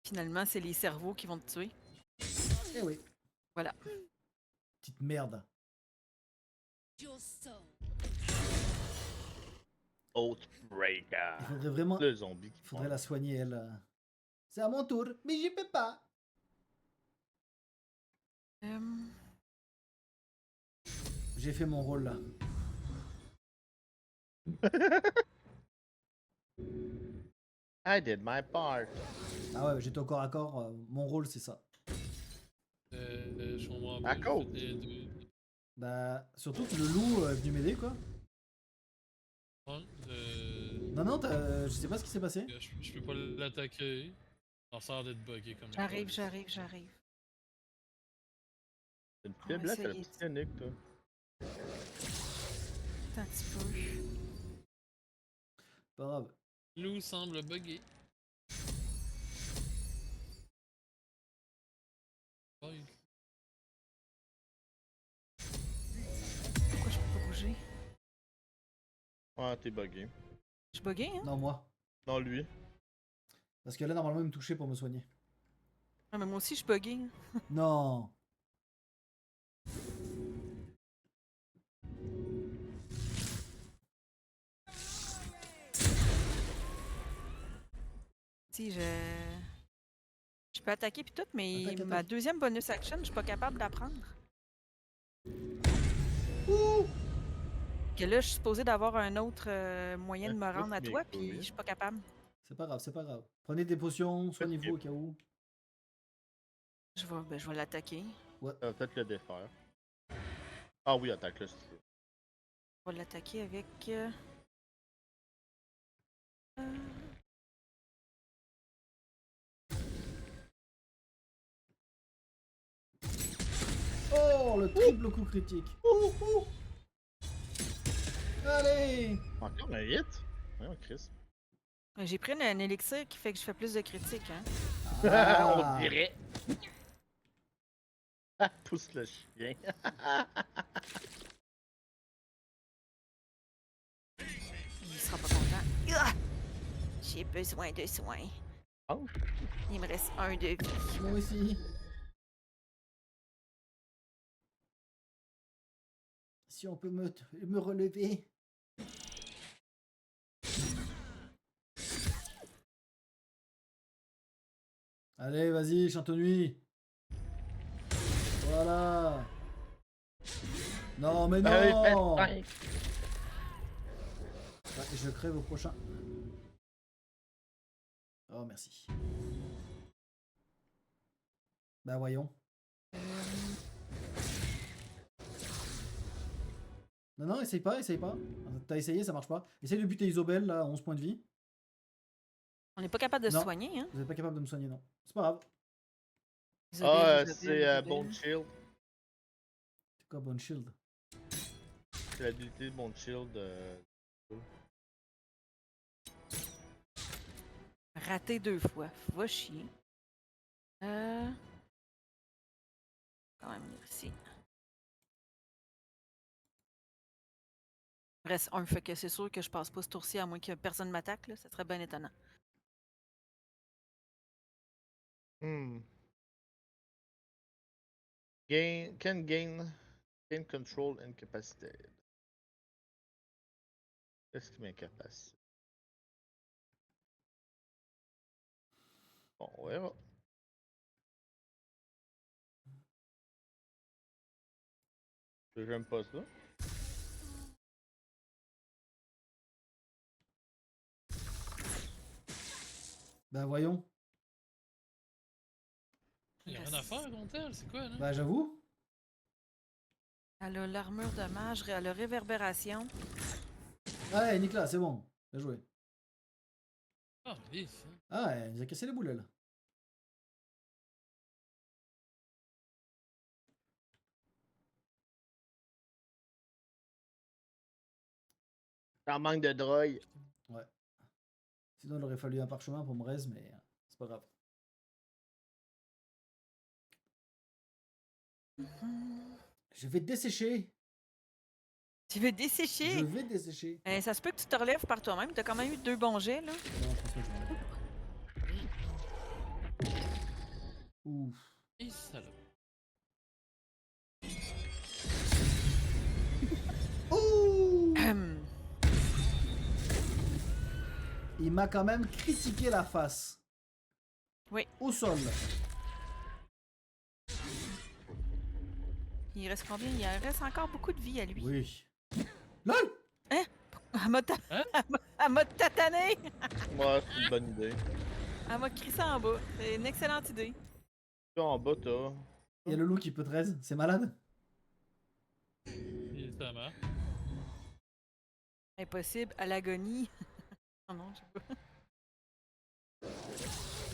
Finalement, c'est les cerveaux qui vont te tuer. Eh oui. Voilà. Petite merde. Outbreaker. Il faudrait vraiment. Le zombie qui Il faudrait la soigner, elle. C'est à mon tour, mais j'y peux pas. J'ai fait mon rôle là. I did my part. Ah ouais, j'étais au corps à corps. Mon rôle, c'est ça. Je comprends pas. À cause. Bah, surtout que le loup est venu m'aider, quoi. Non, non, je sais pas ce qui s'est passé. Je peux pas l'attaquer. Ça sert d'être bugué comme J'arrive. C'est une On va faiblesse à la essayer. petite Yannick, toi. Un petit peu. Pas grave. Lou semble bugué. Bug. Pourquoi je peux pas bouger? Ouais, t'es buggé. Je suis bugué, hein? Non, moi. Non, lui. Parce que là, normalement, il me touchait pour me soigner. Ah, mais moi aussi, je suis bugué. Non. Si, je peux attaquer puis tout, mais Attaque, ma attaque. deuxième bonus action, je suis pas capable d'apprendre. Que là, je suis supposée d'avoir un autre moyen de me rendre à toi, puis je suis pas capable. C'est pas grave, c'est pas grave. Prenez des potions, soignez-vous au cas où. Je vais l'attaquer. Ouais. Ça va peut-être le défaire. Ah oui, attaque-le si tu veux. Je vais l'attaquer avec... Oh, le triple coup critique. Allez. Encore un hit? Voyons, Chris. J'ai pris un élixir qui fait que je fais plus de critiques, hein. Ah. On dirait. Ah, pousse le chien. Il sera pas content. Ah! J'ai besoin de soins. Oh. Il me reste un de vie. Moi aussi. Si on peut me relever. Allez, vas-y, Chantonnuy. Voilà. Non, mais non. Ouais, je crève au prochain. Oh, merci. Bah, voyons. Non, non, essaye pas, essaye pas. T'as essayé, ça marche pas. Essaye de buter Isobel, là, 11 points de vie. On n'est pas capable de se Non. soigner, hein. Vous êtes pas capable de me soigner, non. C'est pas grave. Isabelle, C'est Bone Shield. C'est quoi, Bone Shield? C'est l'habilité de Bone Shield. Raté 2 fois. Va chier. Quand même, ici. Il reste un, fait que c'est sûr que je passe pas ce tour-ci à moins que personne m'attaque, là. Ça serait bien étonnant. Gain control incapacitated. Qu'est-ce qui m'incapacite? Bon, on verra. J'aime pas ça. Bah, voyons. Y'a rien à faire contre elle, c'est quoi, là? Bah, j'avoue. Elle a l'armure de mage, elle a réverbération. Allez, Nicolas, c'est bon. Bien joué. Ah, vif. Hein. Ah, ouais, il nous a cassé les boules, elle. T'en manque de droï. Ouais. Sinon, il aurait fallu un parchemin pour me raise, mais c'est pas grave. Je vais dessécher. Tu veux dessécher? Je vais dessécher. Ça se peut que tu te relèves par toi-même. T'as quand même eu 2 bons jets, là. Non, je pense pas que je vais en avoir. Ouf. Et salope. Ouh! Hum. Il m'a quand même critiqué la face. Oui. Au sol. Il reste combien? Il reste encore beaucoup de vie à lui. Oui. LOL! Hein? Elle m'a Hein? Elle m'a tatané! Ouais, c'est une bonne idée. Elle m'a crissé en bas. C'est une excellente idée. Là, en bas, t'as. Il y a le loup qui peut 13. C'est malade. Il est à mort. Impossible. À l'agonie. Oh non, je sais pas.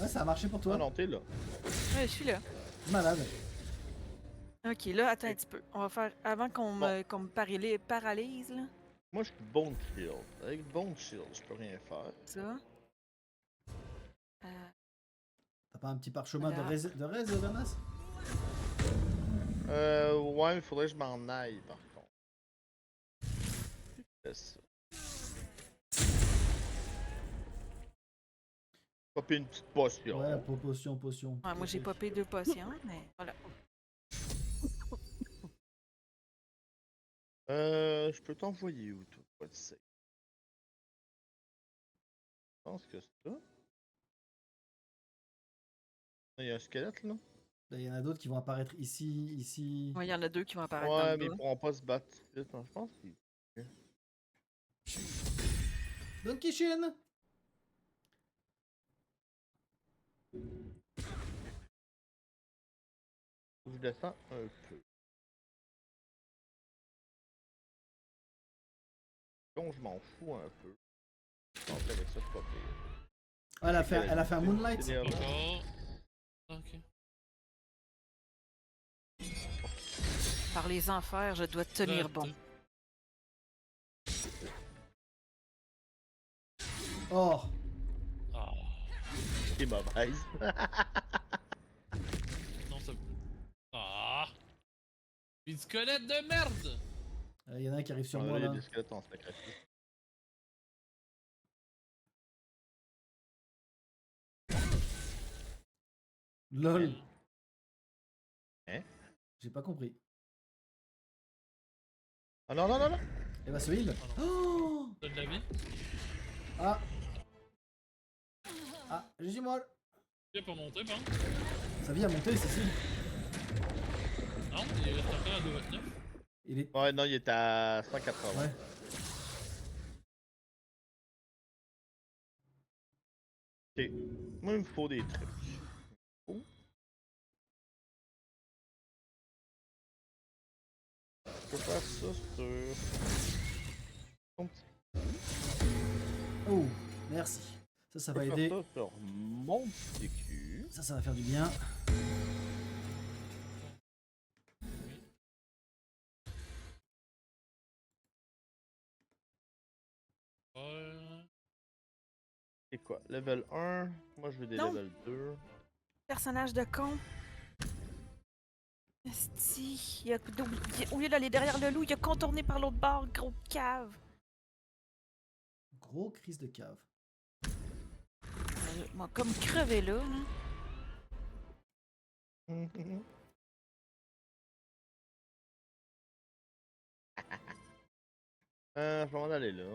Ouais, ça a marché pour toi. Ah non, t'es là. Ouais, je suis là. Malade. Ok, là, attends un petit peu. On va faire. Avant qu'on me paralyse, là. Moi, je suis Bone Shield. Avec Bone Shield, je peux rien faire. Ça. T'as pas un petit parchemin Voilà. de raise, Damas? Ouais, mais faudrait que je m'en aille, par contre. C'est ça. Popper une petite potion. Ouais, potion. Ouais, moi, j'ai popé 2 potions, mais voilà. Je peux t'envoyer où, toi? Pas de save. Je pense que c'est ça. Il y a un squelette, là? Il y en a d'autres qui vont apparaître ici. Ouais, il y en a 2 qui vont apparaître Ouais, dans le mais bas. ils pourront pas se battre. Je pense qu'ils... Donkey Shin! Je descends un peu. Donc, je m'en fous un peu. Je pense qu'avec ça, c'est pas pire. Ah, elle a fait un Moonlight. C'est des- Encore. Ok. Par les enfers, je dois tenir bon. Oh! Ah. C'est mauvaise. Non, ça. Ah. Une squelette de merde! Il y en a un qui arrive sur Ouais, moi là, il y là. a des squelettes en sacrifice. LOL! Hein? J'ai pas compris. Ah non, non, non, non! Elle va se heal. Oh! T'as de la vie? Ah! Ah, je suis mort. Il a pas monté, bon? Sa vie a monté, c'est si. Non, il reste encore à 2,29. Il est. Ouais, non, il est à 180. Ouais. Ok. Moi, il me faut des trucs. Oh. Je peux faire ça sur... Ton petit- Oh, merci. Ça va Je peux aider. faire ça sur mon petit cul. Ça va faire du bien. C'est quoi? Level 1? Moi, je veux des Non. level 2. Personnage de con. Esti, au lieu d'aller derrière le loup, il a contourné par l'autre bord, gros cave. Gros crise de cave. Moi, comme crevé là. Je vais m'en aller là.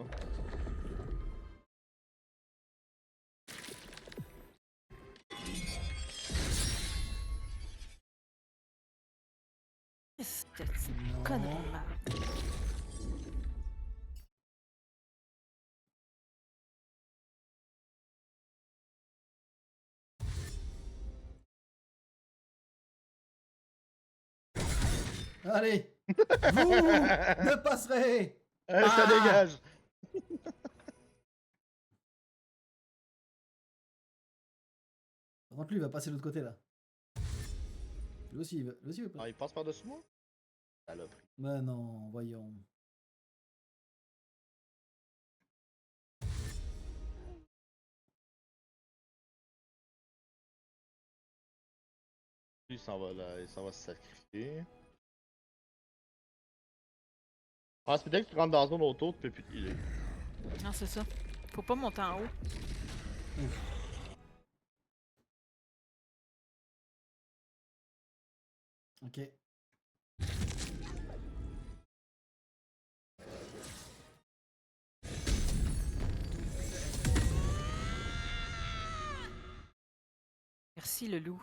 C'est une connerie de merde. Allez! Vous ne passerez! Ça dégage! Par contre, lui, il va passer de l'autre côté là. Lui aussi, lui aussi, il va Ah, pas. il passe par-dessus moi? Saloperie. Mais non, voyons. Lui, il s'en va là, il s'en va se sacrifier. Ah, c'est peut-être que tu rentres dans la zone autour, tu peux plus te healer. Non, c'est ça. Faut pas monter en haut. Ok. Merci, le loup.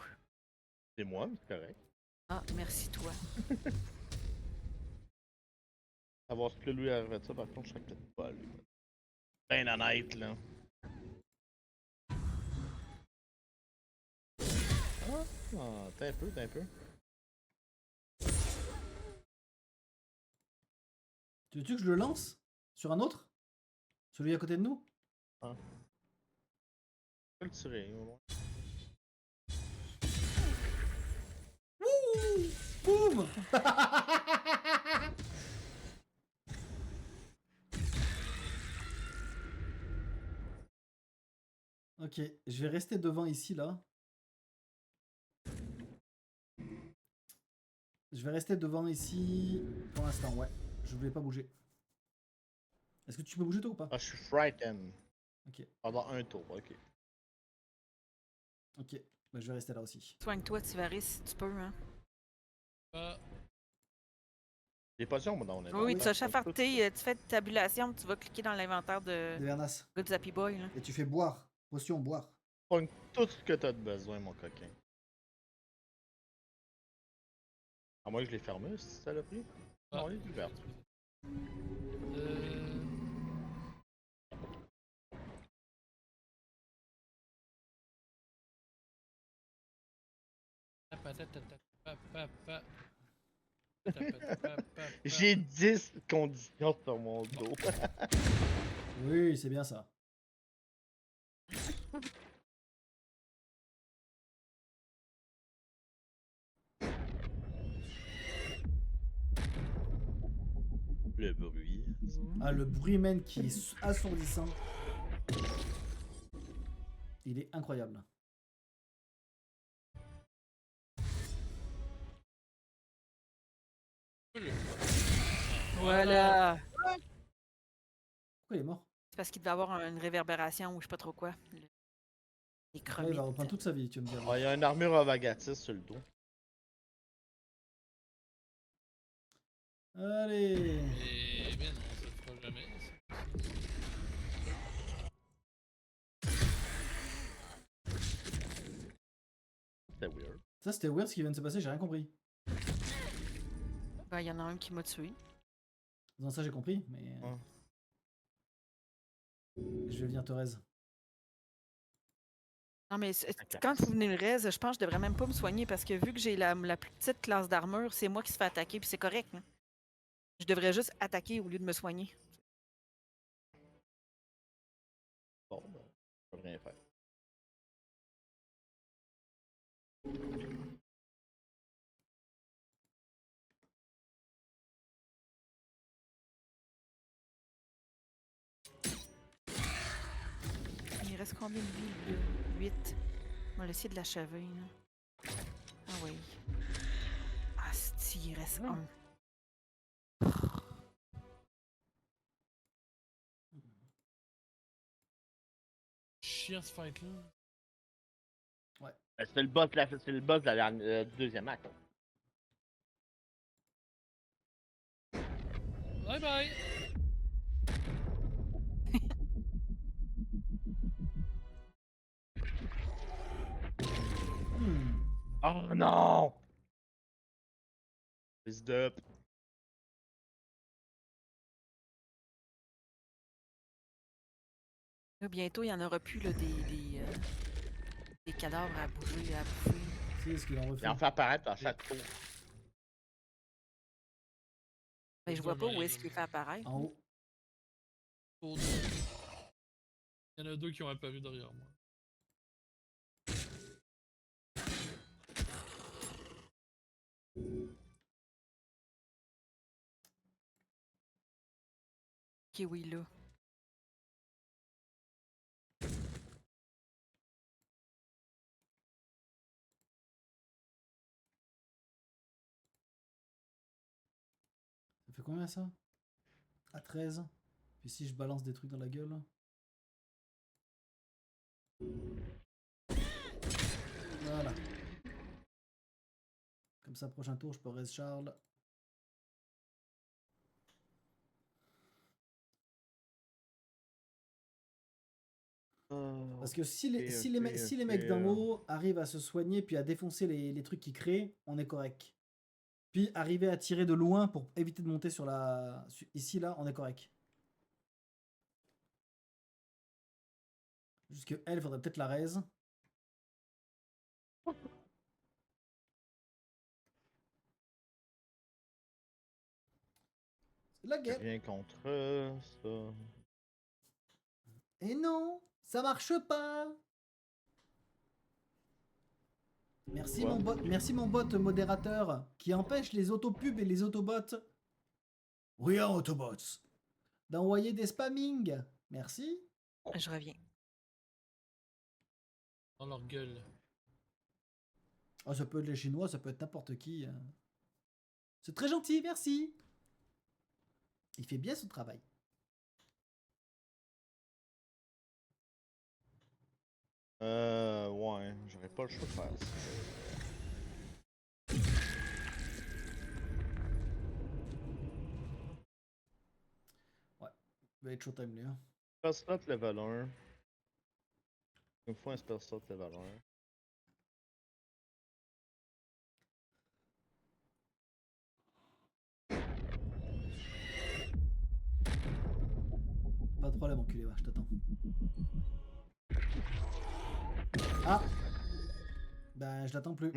C'est moi, mais c'est correct. Ah, merci, toi. Savoir ce que lui arrive de ça, par contre, je serais peut-être pas lui. Ben honnête, là. Ah, t'as un peu, t'as un peu. Tu veux-tu que je le lance sur un autre? Celui à côté de nous? Ah. Je peux le tirer, au moins. Wouh! Boum! Ok, je vais rester devant ici là. Je vais rester devant ici pour l'instant, ouais. Je voulais pas bouger. Est-ce que tu peux bouger toi ou pas? Ah, je suis frightened. Ok, Pendant un tour, ok. ok. Bah, je vais rester là aussi. Soigne-toi, Tivaris, si tu peux, hein. J'ai pas sûr, moi, dans mon Oui, inventaire. tu as chafarté, tu fais tabulation, tu vas cliquer dans l'inventaire de De Vernas. Good Zappy Boy, là. Et tu fais boire. Potion, boire. Pogne tout ce que t'as de besoin, mon coquin. À moins que je l'ai fermé, si ça l'a pris. Non, il est ouvert. J'ai 10 conditions sur mon dos. Oui, c'est bien ça. Le bruit. Ah, le bruit man qui est assourdissant. Il est incroyable. Voilà! Pourquoi il est mort? C'est parce qu'il devait avoir une réverbération ou je sais pas trop quoi. Il est Après, chromé. il va reprendre toute sa vie, tu vas me dire. Ah, il y a une armure à Vagatis sur le dos. Allez. Eh bien non, ça le fera jamais. C'était weird. Ça, c'était weird ce qui vient de se passer, j'ai rien compris. Ben, il y en a un qui m'a tué. Non, ça, j'ai compris, mais. Ouais. Je vais venir te raise. Non, mais quand vous venez le raise, je pense que je devrais même pas me soigner parce que vu que j'ai la plus petite classe d'armure, c'est moi qui se fait attaquer, puis c'est correct. Hein? Je devrais juste attaquer au lieu de me soigner. Bon, ben, je peux rien faire. Il reste combien de vie? 8. On va essayer de l'achever. Ah oui. Ah, si, il reste un. Chiant ce fight là. Ouais. Ben, c'est le boss de du deuxième acte. Bye bye! Oh non! Fist up. Là, bientôt, il n'y en aura plus là, des cadavres à bouger, à bouffer. C'est ce qu'il en refait. Il en fait apparaître à chaque tour. Ben, je vois pas où est-ce qu'il fait apparaître. En haut. Il y en a deux qui ont apparu derrière moi. kiwi là. Ça fait combien ça? À 13. Puis si je balance des trucs dans la gueule. Voilà. Comme ça, prochain tour, je peux raise Charles. Parce que si les mecs d'en haut arrivent à se soigner puis à défoncer les trucs qu'ils créent, on est correct. Puis arriver à tirer de loin pour éviter de monter sur la... Ici, là, on est correct. Jusque elle, il faudrait peut-être la raise. C'est la guerre. Rien contre ça. Et non, ça marche pas. Merci Quoi? merci mon bot modérateur qui empêche les autopubs et les autobots. Oui, autobots. D'envoyer des spammings. Merci. Je reviens. Dans leur gueule. Oh, ça peut être les Chinois, ça peut être n'importe qui. C'est très gentil, merci. Il fait bien son travail. Ouais, j'aurais pas le choix de faire ça. Ouais, il va être showtime lui. Hein. Spell slot level 1. Il me faut un spell slot level 1. Pas de problème, enculé, va, je t'attends. Ah. Ben, je l'attends plus.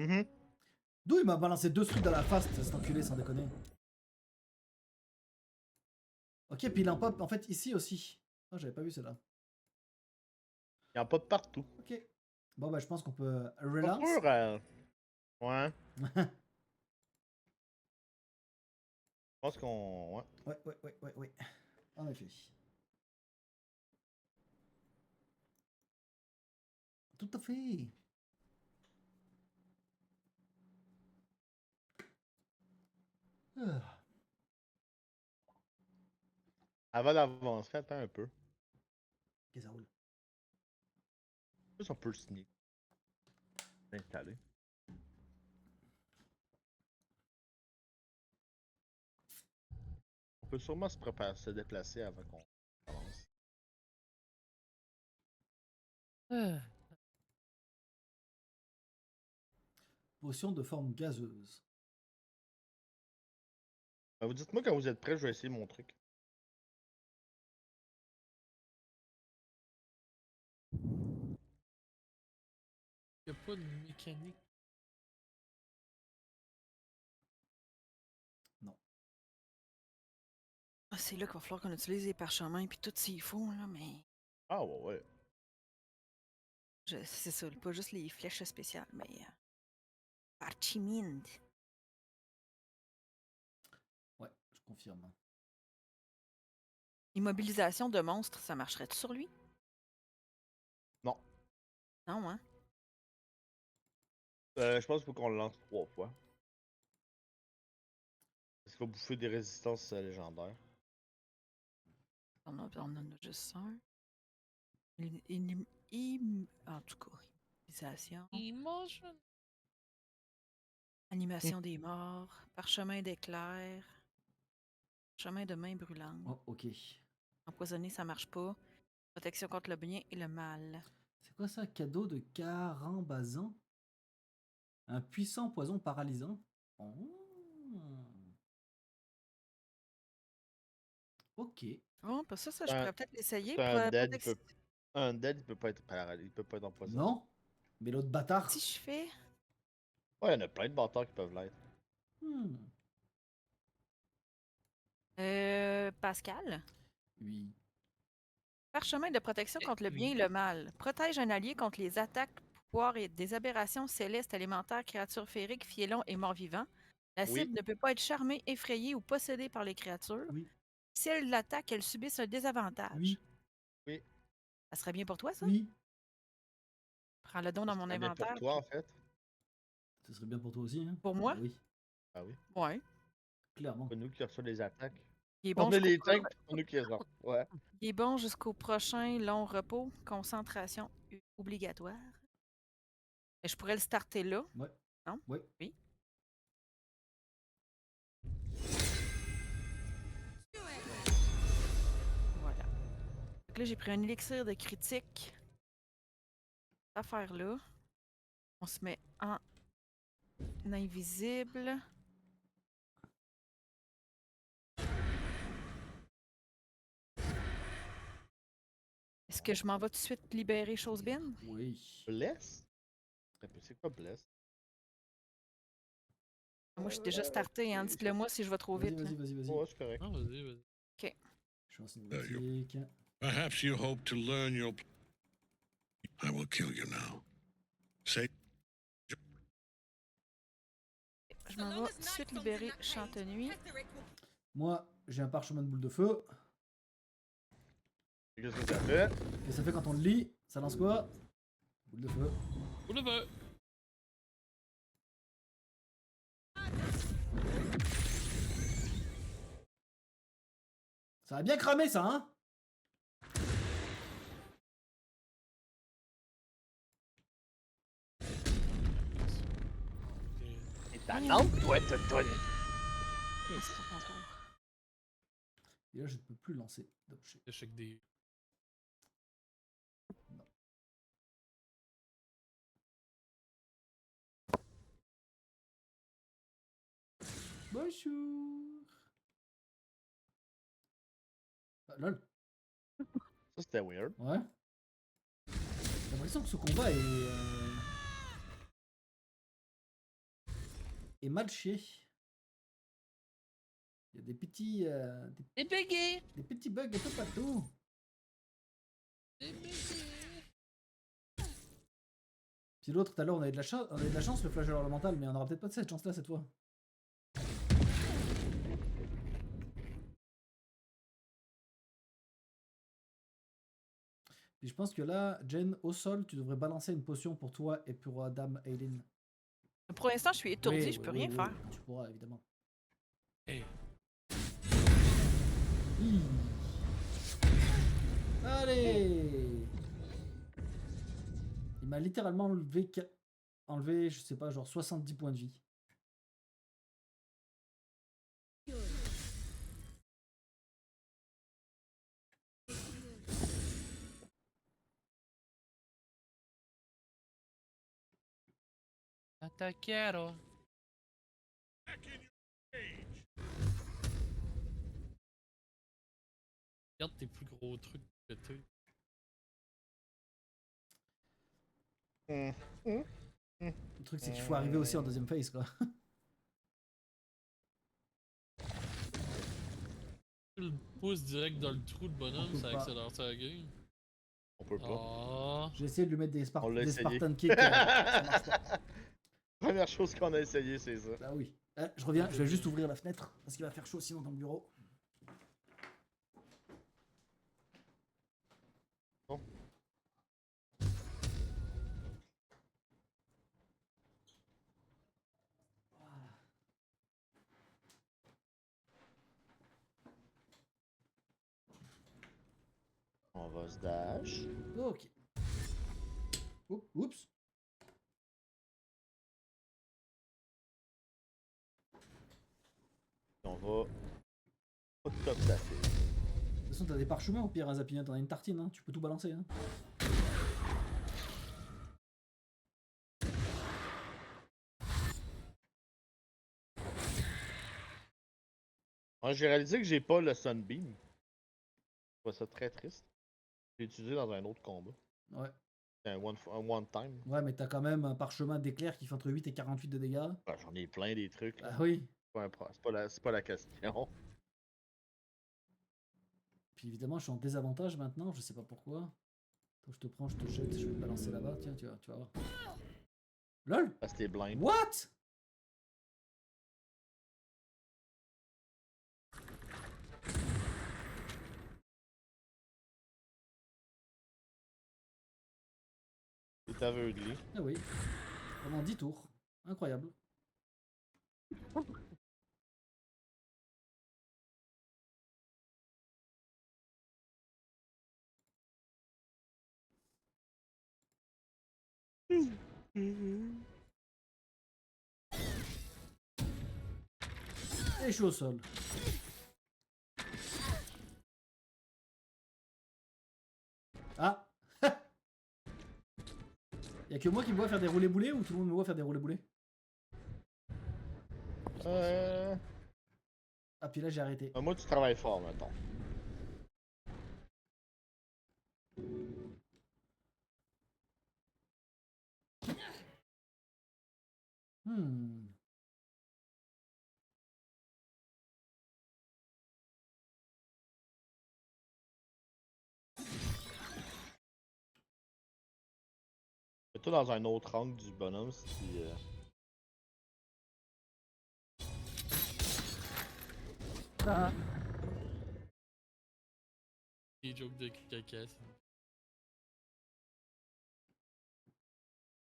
D'où il m'a balancé 2 trucs dans la face, cet enculé, sans déconner. Ok, puis il en pop, en fait, ici aussi. Oh, j'avais pas vu celle-là. Il en pop partout. Ok. Bon, bah, je pense qu'on peut relance. Ouais. Je pense qu'on... Ouais. Ouais. En effet. Tout à fait. Ah. Avant d'avancer, attends un peu. Ok, ça roule. Juste on peut le sneak. Installer. On peut sûrement se préparer, se déplacer avant qu'on commence. Potion de forme gazeuse. Vous dites-moi quand vous êtes prêts, je vais essayer mon truc. Y a pas de mécanique. Ah, c'est là qu'il va falloir qu'on utilise les parchemins puis tout s'il faut, là, mais. Ah ouais. C'est ça, pas juste les flèches spéciales, mais. Parchimind. Ouais, je confirme. Immobilisation de monstre, ça marcherait-tu sur lui? Non. Non, hein? Je pense qu'il faut qu'on le lance 3 fois. Parce qu'il faut bouffer des résistances légendaires. On en a juste un. En tout cas, immobilisation. Emotion. Animation des morts. Parchemin d'éclair. Chemin de main brûlante. Oh, ok. Empoisonné, ça marche pas. Protection contre le bien et le mal. C'est quoi ça? Cadeau de Carambazan? Un puissant poison paralysant? Oh. Ok. Oh, pas ça, je pourrais peut-être l'essayer. Un dead, il peut pas être paralysé, il peut pas être empoisonné. Non? Mais l'autre bâtard? Si je fais. Ouais, il y en a plein de bâtards qui peuvent l'être. Pascal? Oui. Parchemin de protection contre le bien et le mal. Protège un allié contre les attaques, pouvoirs et des aberrations célestes, élémentaires, créatures féeriques, fiélons et morts-vivants. La cible ne peut pas être charmée, effrayée ou possédée par les créatures. Oui. Si elles l'attaquent, elles subissent un désavantage. Oui. Oui. Ça serait bien pour toi, ça? Oui. Prends-le don dans mon C'est bien inventaire. pour toi, en fait. Ce serait bien pour toi aussi, hein? Pour moi? Ah oui, Ah oui. Ouais. clairement. C'est nous qui reçoit les attaques. Il est On bon est jusqu'au les pro- tanks, c'est nous qui les avons. Ouais. Il est bon jusqu'au prochain long repos. Concentration obligatoire. Et je pourrais le starter là. Ouais. Non? Ouais. Oui. Voilà. Donc là, j'ai pris un élixir de critique. Cette affaire-là. On se met en invisible. Est-ce que je m'en vais tout de suite libérer Chosebin? Oui. Bless? C'est quoi Bless? Moi, je suis déjà starté, hein. Dites-le moi si je vais trop Vas-y, vite. là. vas-y, vas-y, vas-y. Ouais, c'est correct. Ah, vas-y, vas-y. OK. Je suis en cinématique. Perhaps you hope to learn your. I will kill you now. Say. Je m'en vais tout de suite libérer Chantenuit. Moi, j'ai un parchemin de boule de feu. Qu'est-ce que ça fait? Et ça fait quand on le lit, ça lance quoi? Boule de feu. Ou le feu! Ça a bien cramé ça, hein? Et ta lampe doit être tonne. Et c'est pour mon tour. Et là, je ne peux plus lancer d'objet. Échec des. Bonjour. Ah, lol. Ça, c'était weird. Ouais. J'ai l'impression que ce combat est matché. Il y a des petits, Des buggés! des petits bugs un peu partout. Des buggés! Puis l'autre, tout à l'heure, on avait de la chance, le flagelle ornemental, mais on aura peut-être pas de cette chance-là cette fois. Puis je pense que là, Jen, au sol, tu devrais balancer une potion pour toi et pour Dame Aileen. Pour l'instant, je suis étourdie, Oui, je peux oui, rien oui, faire. Tu pourras, évidemment. Hey. Hi. Allez! Il m'a littéralement enlevé, je sais pas, genre 70 points de vie. Attaquero. Regarde tes plus gros trucs pétés. Le truc, c'est qu'il faut arriver aussi en deuxième phase, quoi. Tu le pousses direct dans le trou de On bonhomme, peut ça pas. accélère sa game. On peut pas. Oh. J'ai essayé de lui mettre des, On l'a des essayé. Spartan Kicks, ça marche pas. Première chose qu'on a essayé, c'est ça. Bah oui. Je reviens, je vais juste ouvrir la fenêtre, parce qu'il va faire chaud sinon dans le bureau. Bon. On va se dash. Ok. Oups. On va au top de la file. De toute façon, t'as des parchemins au pire, hein, Zapina, t'en as une tartine, hein. Tu peux tout balancer. Hein. Moi, j'ai réalisé que j'ai pas le Sunbeam. Je trouve ça très triste. J'ai utilisé dans un autre combat. Ouais. C'est un one time. Ouais, mais t'as quand même un parchemin d'éclair qui fait entre 8 et 48 de dégâts. Ah, j'en ai plein des trucs. Là. Ah oui. C'est pas la question. Puis évidemment, je suis en désavantage maintenant, je sais pas pourquoi. Attends, je te prends, je te jette, je vais te balancer là-bas, tiens, tu vas voir. LOL! Parce que t'es blind. What? aveuglé. Ah oui. Pendant 10 tours. Incroyable. Et je suis au sol. Ah. Y'a que moi qui me vois faire des roulés boulets ou tout le monde me voit faire des roulés boulets? Ah puis là j'ai arrêté. Moi, tu travailles fort, maintenant. Hmm. Mets-toi dans un autre angle du bonhomme si. Ah. Les jokes de caca. Je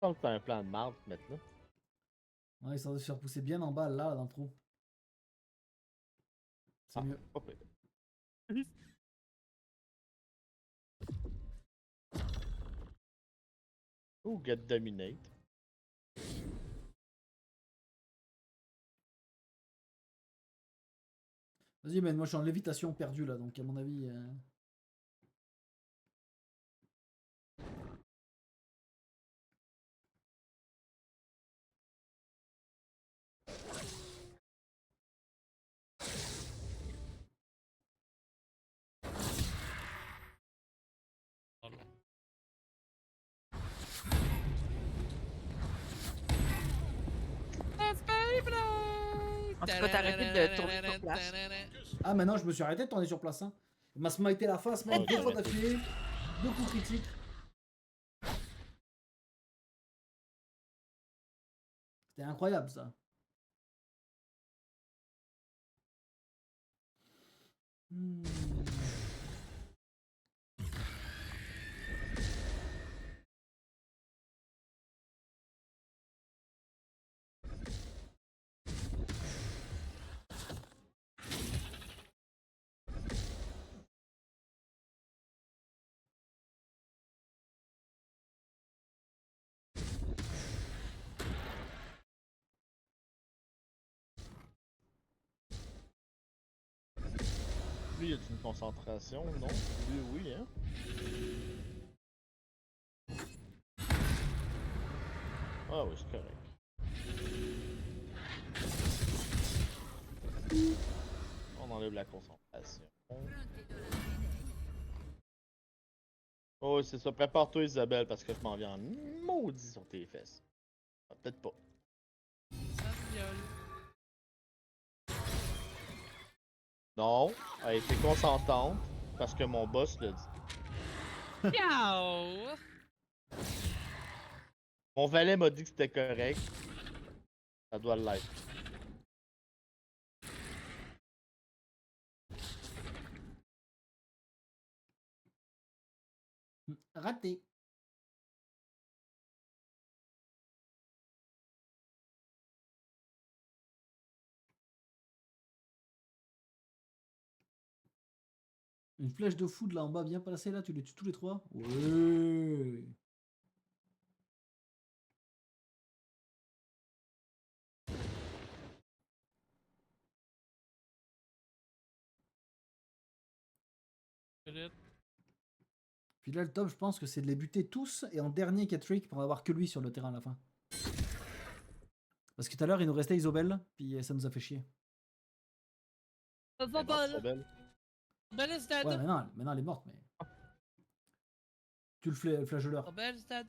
pense que t'as un plan de marde maintenant. Ouais, ça doit se faire pousser bien en bas là dans le trou. C'est mieux. Pas pire. Ou get dominate. Vas-y, mais moi je suis en lévitation perdue là, donc à mon avis. Tu peux t'arrêter de tourner sur place. Ah, maintenant je me suis arrêté de tourner sur place. Hein. Il m'a smité la face, mec, Ouais, 2 fois ouais. d'affilée. 2 coups critiques. C'était incroyable ça. Hmm. Lui, y a une concentration? Non? Lui, oui, hein? Ah oui, c'est correct. On enlève la concentration. Oh, c'est ça. Prépare-toi, Isabelle, parce que je m'en viens en maudit sur tes fesses. Ah, peut-être pas. Ça viole. Non, elle était consentante parce que mon boss l'a dit. Miaou! Mon valet m'a dit que c'était correct. Ça doit l'être. Raté. Une flèche de foudre là en bas, bien placée là, tu les tues tous les 3. Ouais. Puis là, le top, je pense que c'est de les buter tous et en dernier Catrick pour avoir que lui sur le terrain à la fin. Parce que tout à l'heure, il nous restait Isobel, puis ça nous a fait chier. Belle is dead. Ouais, maintenant elle est morte, mais. Tu le flageoleur. Belle is dead.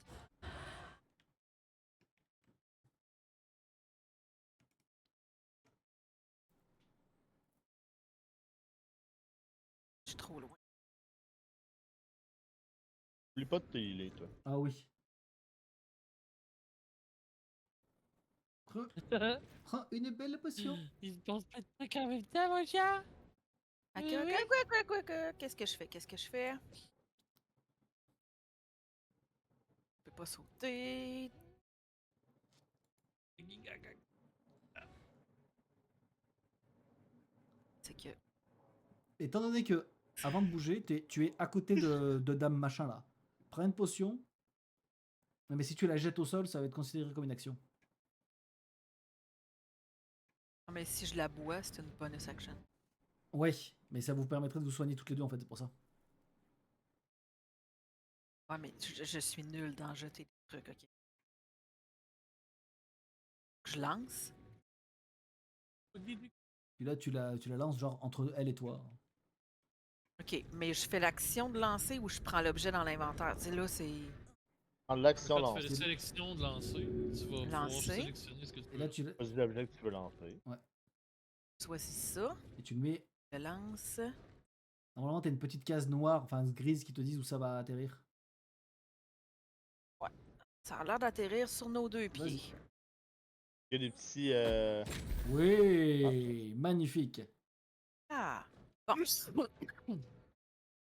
Je suis trop loin. Oublie pas de te healer, toi. Ah oui. Prends une belle potion. Il pense pas de trucs en même temps, mon chat. Ok, Oui, oui. ok. Qu'est-ce que je fais? Qu'est-ce que je fais? Je peux pas sauter. C'est que. Étant donné que, avant de bouger, tu es à côté de Dame Machin là. Prends une potion. Mais si tu la jettes au sol, ça va être considéré comme une action. Non, mais si je la bois, c'est une bonus action. Ouais, mais ça vous permettrait de vous soigner toutes les deux en fait, c'est pour ça. Ouais, mais je suis nulle dans jeter des trucs, ok. Je lance. Puis là, tu la lances genre entre elle et toi. Ok, mais je fais l'action de lancer ou je prends l'objet dans l'inventaire? Tu sais, là, c'est. En l'action Quand tu fais la lancée. sélection de lancer, tu vas pouvoir Lancer. sélectionner ce que tu Et veux. là, tu, Choisis l'objet que tu veux lancer. Choisis ça. et tu le mets. Je lance. Normalement, t'as une petite case noire, enfin grise qui te dit où ça va atterrir. Ça a l'air d'atterrir sur nos deux pieds. Vas-y. Il y a des petits. Oui, magnifique. Ah! Bon.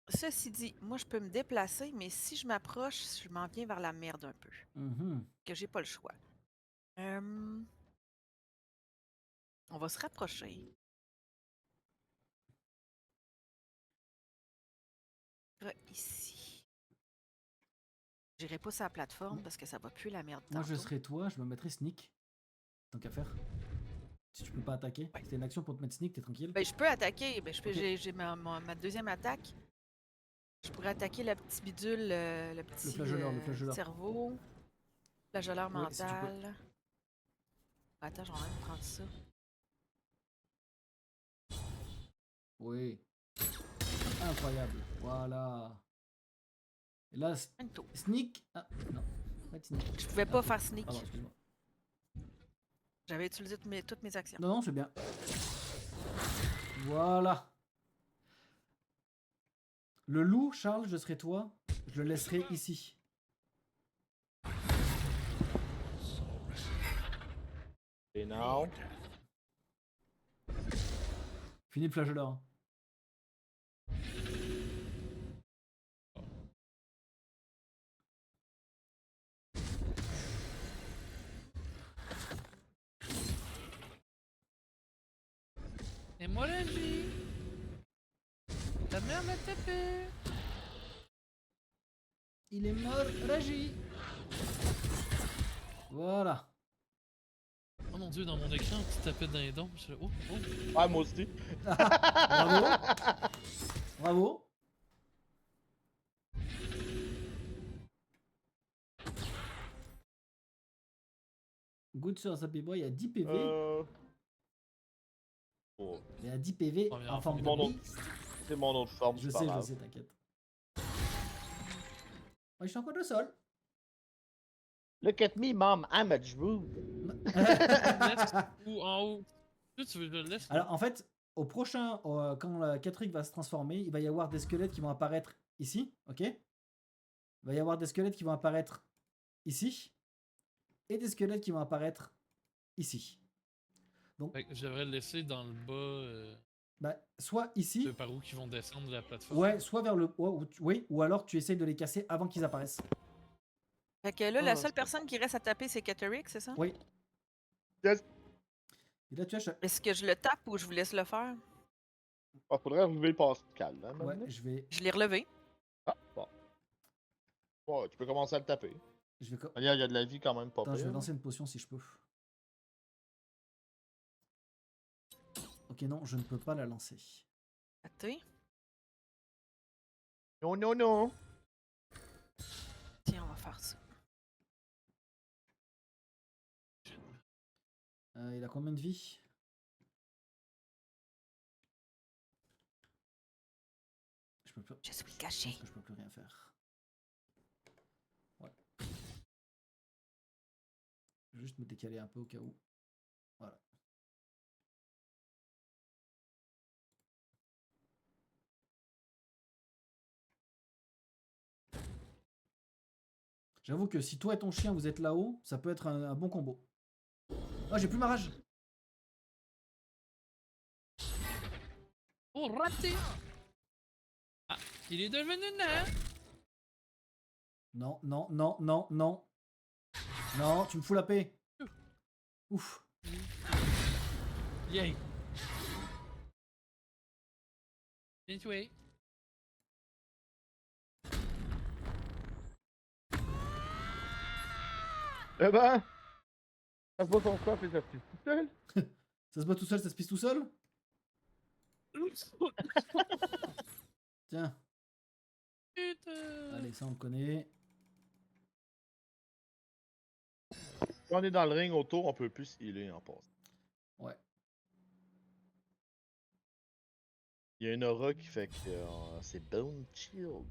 Ceci dit, moi, je peux me déplacer, mais si je m'approche, je m'en viens vers la merde un peu. Mhm. Que j'ai pas le choix. On va se rapprocher. Ici. J'irai pas sur la plateforme parce que ça va plus la merde Moi, je tantôt. serais toi, je me mettrais sneak. Tant qu'à faire. Si tu peux pas attaquer. Ouais. C'était une action pour te mettre sneak, t'es tranquille. Ben, je peux attaquer. Ben, je peux, Ok. j'ai ma deuxième attaque. Je pourrais attaquer le petit bidule, le petit le flageoleur. cerveau. Flageoleur Ouais, si tu peux. mental. Attends, je vais même prendre ça. Oui. Incroyable. Voilà. Et là, Un tour. sneak. Ah, non. Pas de sneak. Je pouvais pas faire sneak. Pardon, excuse-moi. J'avais utilisé toutes mes actions. Non, non, c'est bien. Voilà. Le loup, Charles, je serai toi. Je le laisserai ici. Et now. Fini le flageoleur. Hein. Et moi la vie. Ta mère m'a tapé. Il est mort, Ragi. Voilà. Oh mon dieu, dans mon écran, tu tapais dans les dents. Je... Oh, oh. Ouais, moi aussi. Bravo. Bravo. Good sur Zappy Boy, il y a 10 PV. Oh. Il y a 10 PV Première en forme de Mon autre- beast. C'est mon autre forme, Je c'est pas sais, grave. t'inquiète. Ouais, je suis encore au sol. Look at me, mom, I'm a Drew. Ou en haut. Tu veux que je le laisse? Alors en fait, au prochain, quand la Catrick va se transformer, il va y avoir des squelettes qui vont apparaître ici, ok? Il va y avoir des squelettes qui vont apparaître ici, et des squelettes qui vont apparaître ici. Donc, Fait que je devrais le laisser dans le bas. bah, soit ici, Par où ils vont descendre de la plateforme. ouais, soit vers le haut, oui, ou alors tu essayes de les casser avant qu'ils apparaissent. Fait que là, Ah, la seule c'est personne qui reste à taper, c'est Catterick, c'est ça? Oui. Yes. Et là, tu as... Est-ce que je le tape ou je vous laisse le faire? Ah, faudrait arriver Pascal, hein, Ouais, maintenant. je vais... Je l'ai relevé. Ah, bon. Ouais, tu peux commencer à le taper. Je vais... Il y a de la vie quand même pas Attends, je vais pire. lancer une potion si je peux. Ok, non, je ne peux pas la lancer. Attends. Non, non, non. Tiens, on va faire ça. Il a combien de vie? Je peux plus... Je suis caché. Je peux plus rien faire. Ouais. Je vais juste me décaler un peu au cas où. Voilà. J'avoue que si toi et ton chien vous êtes là-haut, ça peut être un bon combo. Ah, j'ai plus ma rage. Oh, raté! Ah, il est devenu nain! Non, non, non, non, non. Non, tu me fous la paix. Ouf. Yay! Bien joué. Eh ben, ça se voit ton corps et ça se fait tout seul. Ça se bat tout seul, ça se pisse tout seul? Tiens, Putain. allez, ça on le connaît. Quand on est dans le ring autour, on peut plus healer en passe. Ouais. Il y a une aura qui fait que c'est Bone Shield.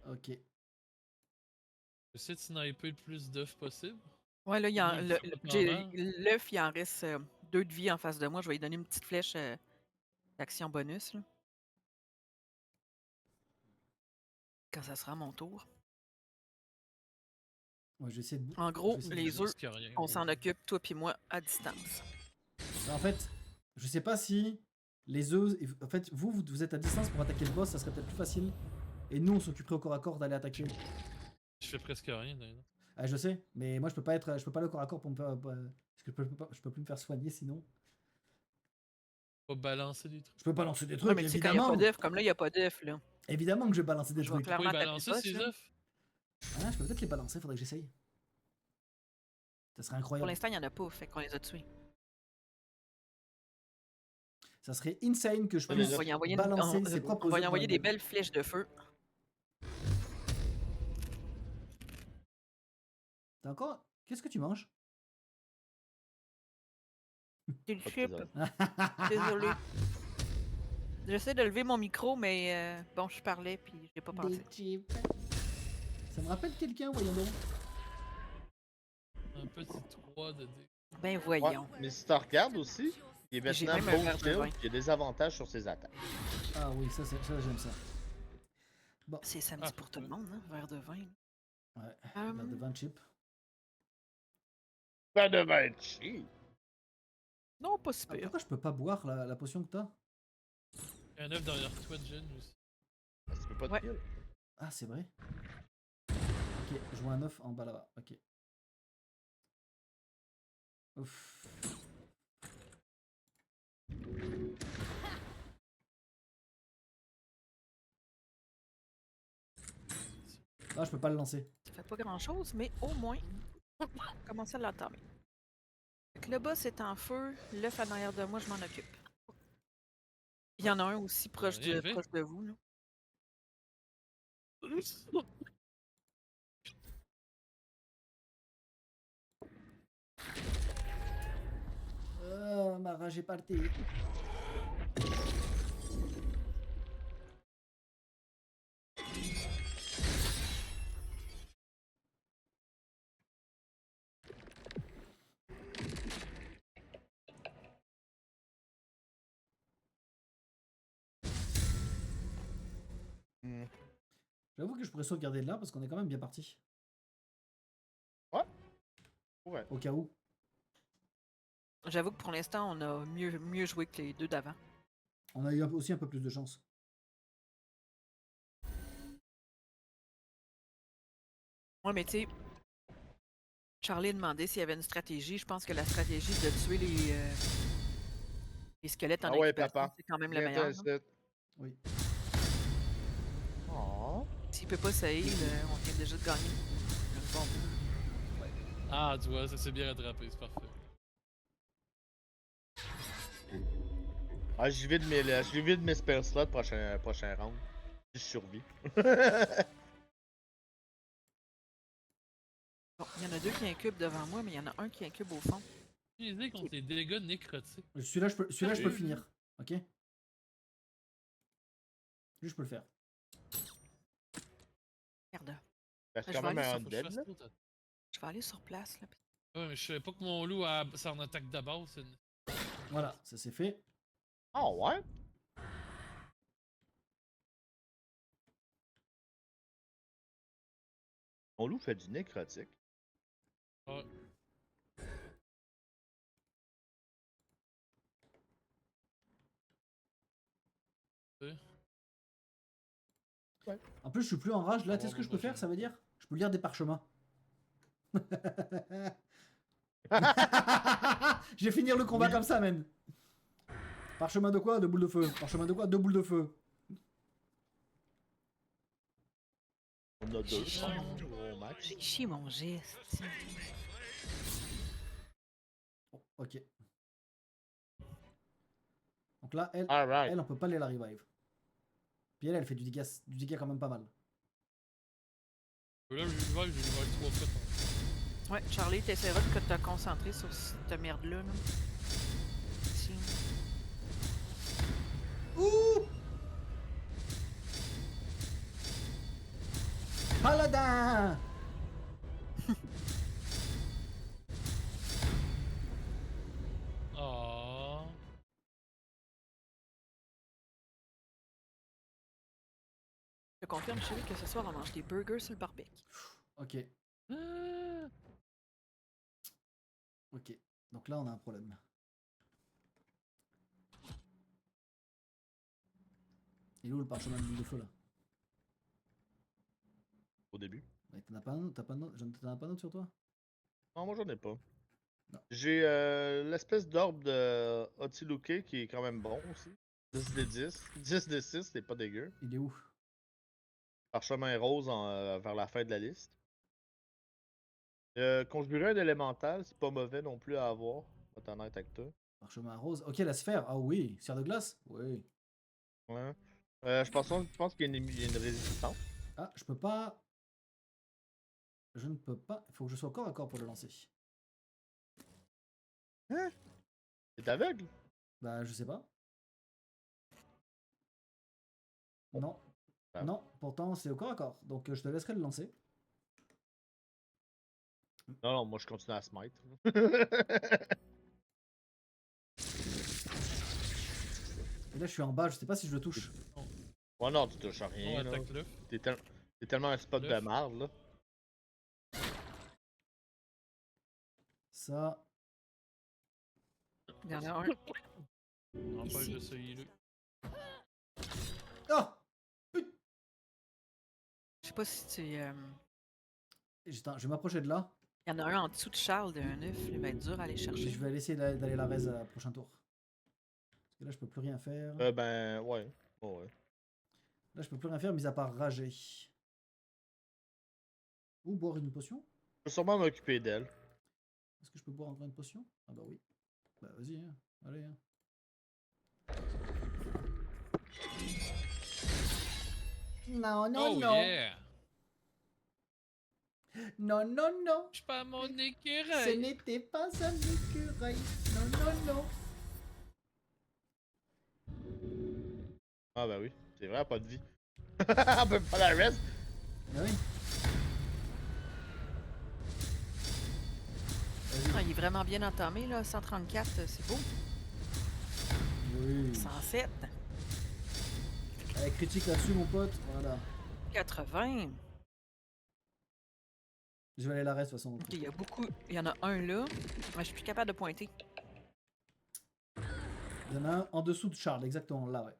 Ok. J'essaie de sniper le plus d'œufs possible. Ouais, là, Lui, il frappe en l'air. l'œuf, il en reste 2 de vie en face de moi. Je vais lui donner une petite flèche d'action bonus. Là. Quand ça sera mon tour. Ouais, je vais essayer de. En gros, je vais essayer de- les œufs, risque rien. on s'en occupe, toi puis moi, à distance. En fait, je sais pas si les œufs. En fait, vous êtes à distance pour attaquer le boss, ça serait peut-être plus facile. Et nous, on s'occuperait au corps à corps d'aller attaquer. Je fais presque rien d'ailleurs. Ah, je sais, mais moi, je peux pas aller au corps à corps pour me faire. Parce que je peux plus me faire soigner sinon. Faut balancer des trucs. Je peux balancer des Ouais, trucs, mais tu sais, quand il n'y a évidemment. pas d'œuf, comme là, il n'y a pas d'œuf, là. Évidemment que je vais balancer des Je vais trucs. clairement Faut y taper balancer le boss, ses là. œufs. Ah, je peux peut-être les balancer, faudrait que j'essaye. Ça serait Pour incroyable. l'instant, il n'y en a pas, fait qu'on les a tués. Ça serait insane que je On puisse On va y envoyer, balancer ses propres on va y œufs envoyer dans des le- belles flèches de feu. T'as encore. Qu'est-ce que tu manges? C'est le Pas de chip. présent. Désolé. J'essaie de lever mon micro, mais bon, je parlais puis j'ai pas pensé. Des chips. Ça me rappelle quelqu'un, voyons donc. Un petit 3 de dés. Ben Ouais, voyons. mais si tu regardes aussi, il est J'ai maintenant même un Bone verre de vin. Shield, il y a des avantages sur ses attaques. Ah oui, ça j'aime ça. Bon, C'est samedi Ah, pour tout le monde, hein, verre de vin. ouais. Verre de Hum, vin chip. Ça devait être cheap. non, pas si Ah, pire. pourquoi je peux pas boire la potion que t'as? Il y a un œuf derrière toi, Jen aussi. Parce que tu peux pas te Ouais. heal. Ah, c'est vrai. Ok, je vois un œuf en bas là-bas. Ok. Ouf. Ah, je peux pas le lancer. Ça fait pas grand chose, mais au moins, commencer à l'entamer. Fait que le boss est en feu, l'œuf en arrière de moi, je m'en occupe. Il y en a un aussi proche Rien fait. proche de vous. Là. Ma rage est partie. Hmm. J'avoue que je pourrais sauvegarder de là parce qu'on est quand même bien parti. Ouais. Au cas où. J'avoue que pour l'instant, on a mieux joué que les deux d'avant. On a eu aussi un peu plus de chance. Ouais, mais tu sais, Charlie a demandé s'il y avait une stratégie. Je pense que la stratégie de tuer les squelettes en Ah ouais, occupation, papa. c'est quand même le Viens meilleur. t'en là. ici. Oui. Oh. S'il peut pas saillir, on vient déjà de gagner. Un bon bout. Ah, tu vois, ça s'est bien rattrapé, c'est parfait. Ah, j'y vide mes spell slots prochain round. Si je survis. Bon, il y en a deux qui incubent devant moi, mais il y en a un qui incube au fond. Utiliser contre les dégâts nécrotiques. Celui-là, je peux le Oui. finir. Ok? Lui, je peux le faire. Merde. Reste Je quand vais même aller un sur- undead, là. Je vais aller sur place. Là. Ouais, mais je savais pas que mon loup, ça en attaque d'abord. C'est une... Voilà, ça c'est fait. Ah ouais? Mon loup fait du nécrotique. Ouais. Ouais. En plus, je suis plus en rage. Là, On tu sais ce va que je peux voir faire, prochain. ça veut dire? Je peux lire des parchemins. Je vais finir le combat Oui. comme ça, man. Parchemin de quoi? De boules de feu. Parchemin de quoi? De boules de feu. On a deux, J'ai je chié pense, mon- au max. J'ai chié mon geste. Bon, ok. Donc là, Alright. elle, on peut pas aller la revive. Puis elle fait du dégât quand même pas mal. Là, je vais 3 fois. Ouais, Charlie, t'essaieras de te concentrer sur cette merde-là. Là. Si. Ouh! Paladin! Oh. Je te confirme, chérie, que ce soir, on mange des burgers sur le barbecue. Ok. Ok. Donc là, on a un problème. Il est où le parchemin de boule de feu là? Au début. Ouais, t'en as pas un, t'en as pas un autre sur toi? Non, moi j'en ai pas. Non. J'ai l'espèce d'orbe de Otiluke qui est quand même bon aussi. 10 des 10. 10 des 6, c'est pas dégueu. Il est où? Parchemin rose vers la fin de la liste. Conjurer un élémental, c'est pas mauvais non plus à avoir. Pas être honnête avec toi. Parchemin rose. Ok, la sphère. Ah oui. Sphère de glace? Oui. Ouais. Je pense qu'il y a il y a une résistance. Ah, je peux pas. Je ne peux pas. Il faut que je sois corps à corps pour le lancer. Hein? T'es aveugle? Bah, je sais pas. Non. Ah. Non, pourtant c'est au corps à corps. Donc je te laisserai le lancer. Non, non, moi je continue à smite. Et là je suis en bas, je sais pas si je le touche. Ouais, non, tu touches à On rien. là. attaque l'œuf. T'es tellement un spot de L'œuf. marde, là. Ça. Il y en a un. On empêche Ici. de se healer. Oh! Je sais pas si tu. Je vais m'approcher de là. Il y en a un en dessous de Charles d'un œuf. Il va être dur à aller Et chercher. je vais essayer d'aller la raise à prochain tour. Parce que là je peux plus rien faire. Ben, ouais. Oh, ouais. Là je peux plus rien faire mis à part rager. Ou boire une potion. Je peux sûrement m'occuper d'elle. Est-ce que je peux boire encore une potion? Ah bah oui. Bah vas-y, hein. Allez. Hein. Non, non, Oh non. yeah! Non, non, non. Je pas mon Ce écureuil! n'était pas un écureuil. Non, non, non. Ah, ben oui. C'est vrai, pas de vie. On peut pas la rest. Ah oui. Ah, il est vraiment bien entamé, là. 134, c'est beau. Oui. 107. Allez, critique là-dessus, mon pote. Voilà. 80. Je vais aller la reste de toute façon. Ok, il y a beaucoup. Il y en a un là. Mais je suis plus capable de pointer. Il y en a un en dessous de Charles, exactement là, ouais.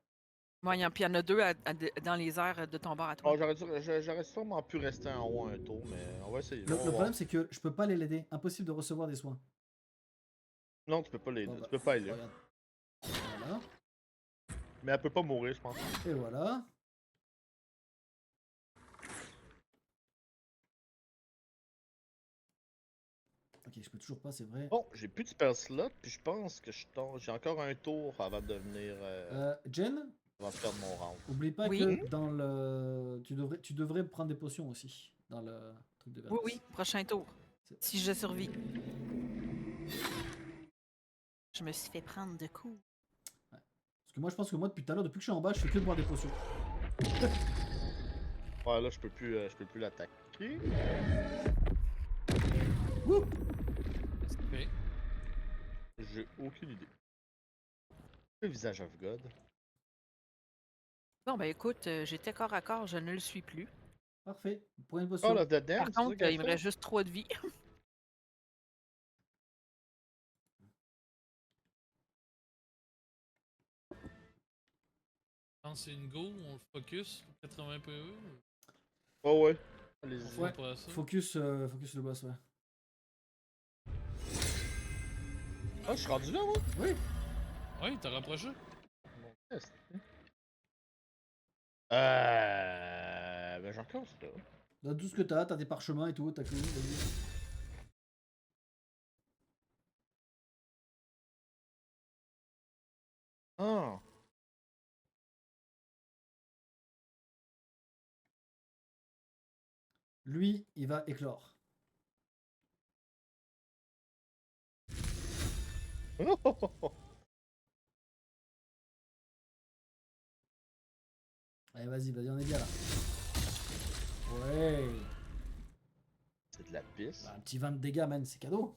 Puis il y en a deux dans les airs de ton bord à toi. Oh, j'aurais sûrement pu rester en haut un tour, mais on va essayer. Le On va voir. problème, c'est que je peux pas les l'aider. Impossible de recevoir des soins. Non, tu peux pas les Bon, tu bah, peux pas aller. regarde. Voilà. Mais elle peut pas mourir, je pense. Et voilà. Ok, je peux toujours pas, c'est vrai. Bon, j'ai plus de spell slot, puis je pense que j'ai encore un tour avant de devenir. Jen, Avant de perdre mon round. oublie pas Oui. que dans le. Tu devrais prendre des potions aussi. Dans le truc de Oui, Vertus. oui, prochain tour. Si je survis. Je me suis fait prendre de coups. Parce que moi, je pense que moi, depuis tout à l'heure, depuis que je suis en bas, je fais que de boire des potions. Ouais, là, je peux plus l'attaquer. Wouh! Ok. J'ai aucune idée. Le visage of God. Bon, ben écoute, j'étais corps à corps, je ne le suis plus. Parfait. Pour une potion. Oh, là, dedans, Par c'est ça contre, qu'elle il me fait? reste juste 3 de vie. Quand c'est une go, on le focus, 80 PE. Oh ouais. On Allez-y. fait Ouais. pas ça. Focus le boss, ouais. Ah, je suis rendu là, moi? Oui. Ouais, t'as rapproché. Mon test. Ben j'en recommence là. Dans tout ce que t'as des parchemins et tout, t'as que. Vas-y. Ah. Lui, il va éclore. Allez, vas-y, on est bien là. Ouais. C'est de la pisse. Bah, un petit 20 de dégâts, man, c'est cadeau.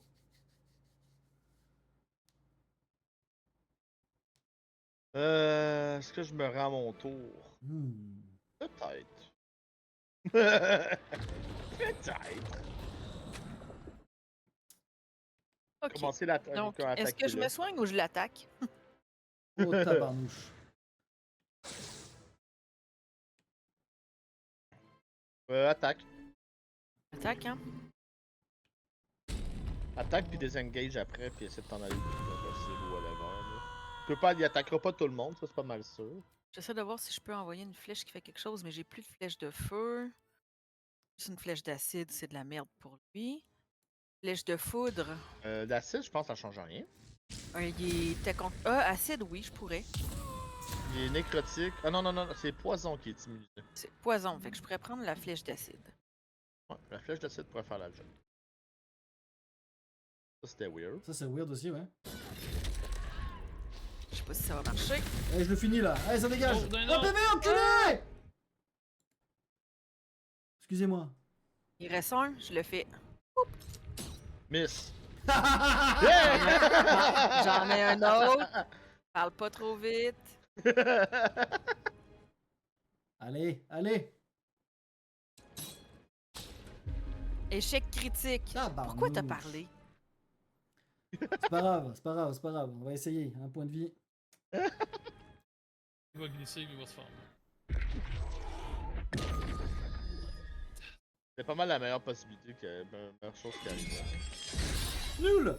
Est-ce que je me rends à mon tour? Hmm. Peut-être. Peut-être. Ok. Commencer la Donc, est-ce que je me soigne ou je l'attaque? Oh, tabarnouche. Attaque. Attaque, hein? Attaque puis désengage après, puis essaie de t'en aller le plus possible ou whatever. Là. Il attaquera pas tout le monde, ça c'est pas mal sûr. J'essaie de voir si je peux envoyer une flèche qui fait quelque chose, mais j'ai plus de flèche de feu. Juste une flèche d'acide, c'est de la merde pour lui. Flèche de foudre. L'acide, je pense, ça change rien. Il était contre. Ah, acide, oui, je pourrais. Il est nécrotique. Ah non, c'est poison qui est immunisé. C'est poison, fait que je pourrais prendre la flèche d'acide. Ouais, la flèche d'acide pourrait faire la job. Ça c'était weird. Ça, c'est weird aussi, ouais. Je sais pas si ça va marcher. Allez, je le finis là. Allez, ça dégage. Oh, Oh, bébé, enculé! Excusez-moi. Il reste un, je le fais. Miss. J'en ai un autre. Parle pas trop vite. Allez, allez. Échec critique. Pourquoi t'as parlé? C'est pas grave, c'est pas grave, c'est pas grave. On va essayer. Un point de vie. Il va glisser, il va se faire. C'est pas mal la meilleure possibilité, la meilleure chose qui arrive. Nul!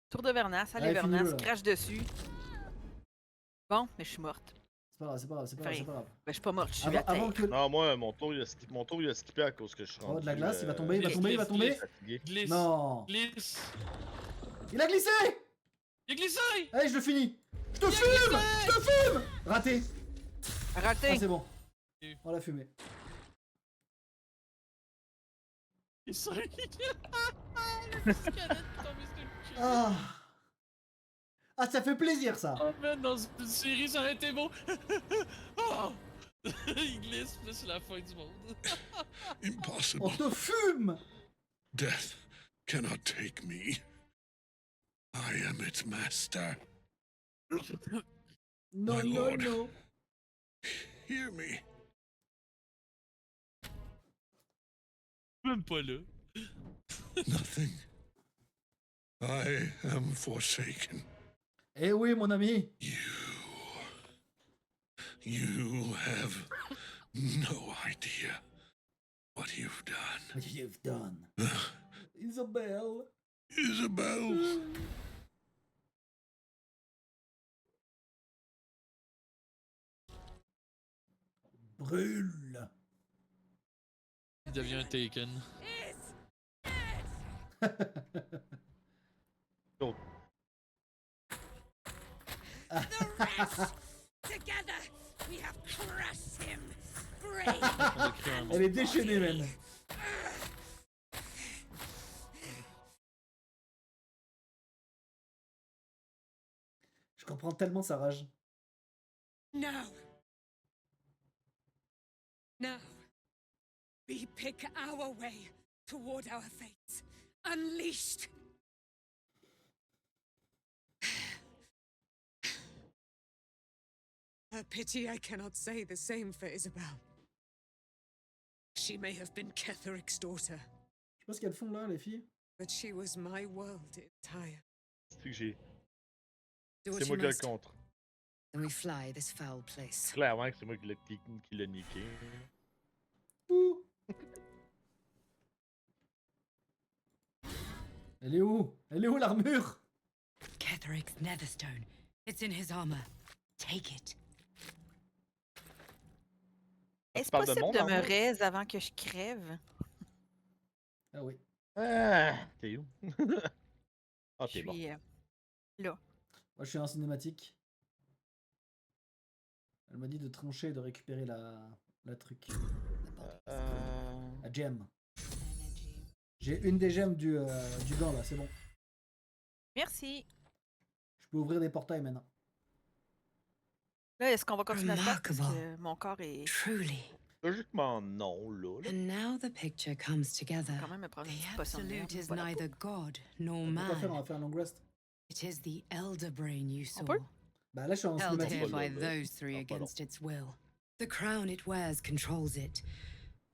Tour de Vernas, allez Allez, Vernas, finis-le, là. crache dessus. Bon, mais je suis morte. C'est pas grave, c'est pas grave, c'est pas grave, c'est pas grave. Ben, je suis pas morte, je suis Avant- à terre. avant que- Non, moi, mon tour, il a skippé à cause que je suis rendu. Oh, de la glace, il va tomber, il va tomber, il va tomber. Fatigué. Glisse. Non. Glisse. Il a glissé! Il a glissé! Allez, je le finis! Je te fume! Je te fume! Raté! Raté! Ah, c'est bon. On l'a fumé. Il sort. Le petit squelette tombé sur le cul. Ah! Ah, ça fait plaisir, ça! Oh man, dans une série, ça aurait été beau. Oh. Il glisse, là, c'est la fin du monde. Impossible. On te fume! Death cannot take me. I am its master. Non, My non, lord. non. Hear me. Même pas là. Nothing. I am forsaken. Eh oui, mon ami! You have no idea what you've done. What you've done. Isabelle. Isabel. Brûle! Il devient un Taken. Oh. Together, we have crushed him. Elle est déchaînée, man. Je comprends tellement sa rage. Now. Now. We pick our way toward our fates. Unleashed. A pity I cannot say the same for Isabel. She may have been Ketheric's daughter, Je sais pas ce qu'elles font là, les filles. but she was my world entire. C'est que j'ai. Do what C'est you moi qui le must. contre. then we fly this foul place. Clairement que c'est moi qui l'ai niqué. Ouh. Elle est où? Elle est où l'armure? Ketheric's netherstone. It's in his armor. Take it. Est-ce parles de possible mon de me armure? raise avant que je crève? Ah oui. Ah, t'es où? Ah, Je t'es bon. suis là. Moi je suis en cinématique. Elle m'a dit de trancher et de récupérer la truc. La gemme. J'ai une des gemmes du gant là, c'est bon. Merci. Je peux ouvrir des portails maintenant. Là, est-ce qu'on va continuer à se battre parce Remarkable. que mon corps est Truly. Logiquement, non, là. And now the picture comes together. quand même me prendre une The petite potion de Absolute merde, is voilà. neither God nor Tant qu'à faire, on man. va faire un long rest. It is the Elder Brain you saw. peut? Bah là je suis en Held cinématique. here by Là, là. those three Ah, pardon. against its will. The crown it wears controls it.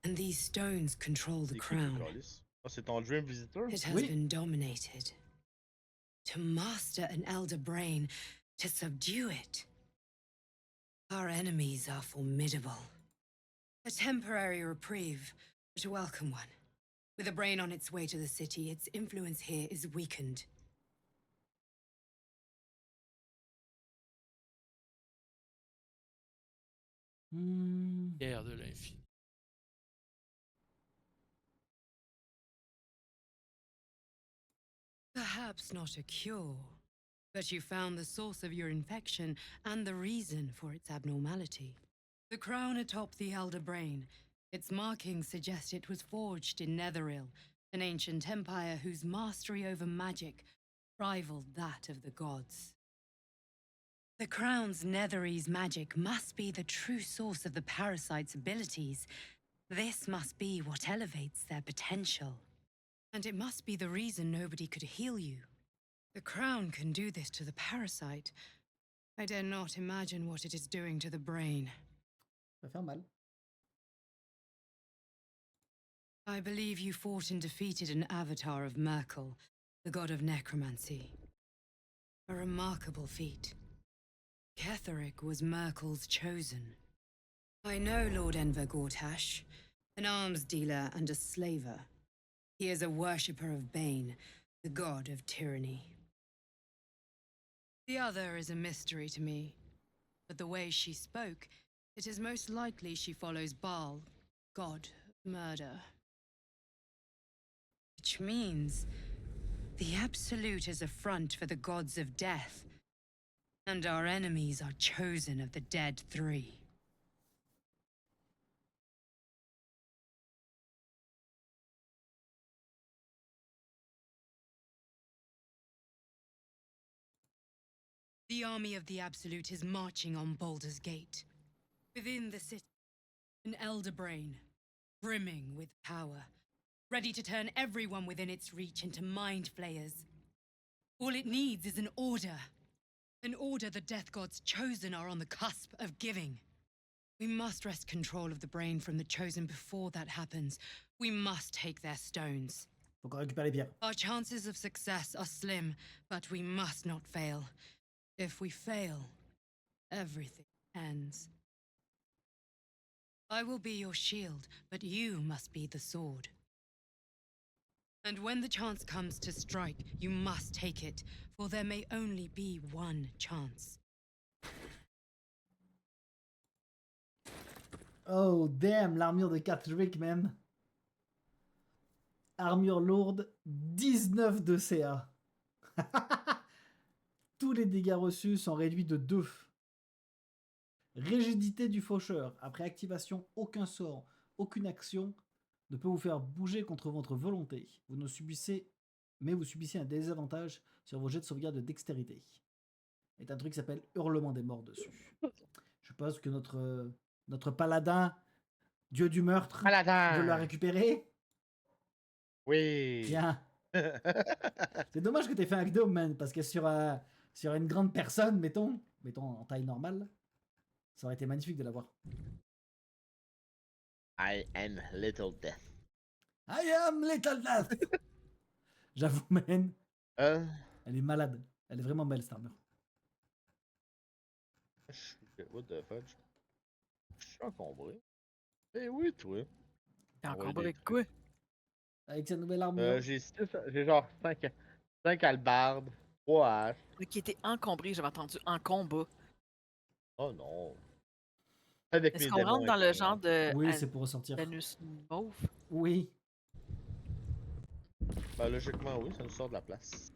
And these stones control the C'est qui, crown. Calis? Ah, c'est ton Dream Visitor? It has Oui. been dominated. To master an elder brain, to subdue it. Our enemies are formidable. A temporary reprieve, but a welcome one. With a brain on its way to the city, its influence here is weakened. Guerre de l'infini. Perhaps not a cure, but you found the source of your infection and the reason for its abnormality. The crown atop the elder brain. Its markings suggest it was forged in Netheril, an ancient empire whose mastery over magic rivaled that of the gods. The crown's Netherese magic must be the true source of the parasite's abilities. This must be what elevates their potential. And it must be the reason nobody could heal you. The crown can do this to the parasite. I dare not imagine what it is doing to the brain. Ça va faire mal. I believe you fought and defeated an avatar of Merkel, the god of necromancy. A remarkable feat. Ketheric was Merkel's chosen. I know Lord Enver Gortash, an arms dealer and a slaver. He is a worshipper of Bane, the god of tyranny. The other is a mystery to me, but the way she spoke, it is most likely she follows Baal, god of murder. Which means the Absolute is a front for the gods of death, and our enemies are chosen of the dead three. The army of the Absolute is marching on Baldur's Gate. Within the city, an elder brain, brimming with power, ready to turn everyone within its reach into mind flayers. All it needs is an order the death gods chosen are on the cusp of giving. We must wrest control of the brain from the chosen before that happens. We must take their stones. Faut qu'on récupère les pierres. Our chances of success are slim, but we must not fail. If we fail, everything ends. I will be your shield, but you must be the sword. And when the chance comes to strike, you must take it, for there may only be one chance. Oh damn, l'armure de Ketheric, man. Armure lourde, 19 de CA. Tous les dégâts reçus sont réduits de 2. Rigidité du faucheur. Après activation, aucun sort, aucune action ne peut vous faire bouger contre votre volonté. Vous subissez un désavantage sur vos jets de sauvegarde de dextérité. Il y a un truc qui s'appelle Hurlement des morts dessus. Je pense que notre paladin, dieu du meurtre, veut la récupérer. Oui. Tiens. C'est dommage que tu aies fait un gnome, man, parce que sur une grande personne, mettons en taille normale, ça aurait été magnifique de l'avoir. I am Little Death. I am Little Death. J'avoue, man. Elle est malade. Elle est vraiment belle, cette armure. What the fuck? Je suis encombré. Eh oui, toi. T'es Envoyer encombré des avec quoi? Avec sa nouvelle armure. J'ai genre 5 hallebardes, 3 haches. Ok, t'es encombré, j'avais entendu en combat. Oh non. Avec Est-ce mes qu'on démons rentre dans le intérieurs. genre de Oui, c'est pour ressortir. d'anus mauve? Oui. Ben, logiquement, oui, ça nous sort de la place.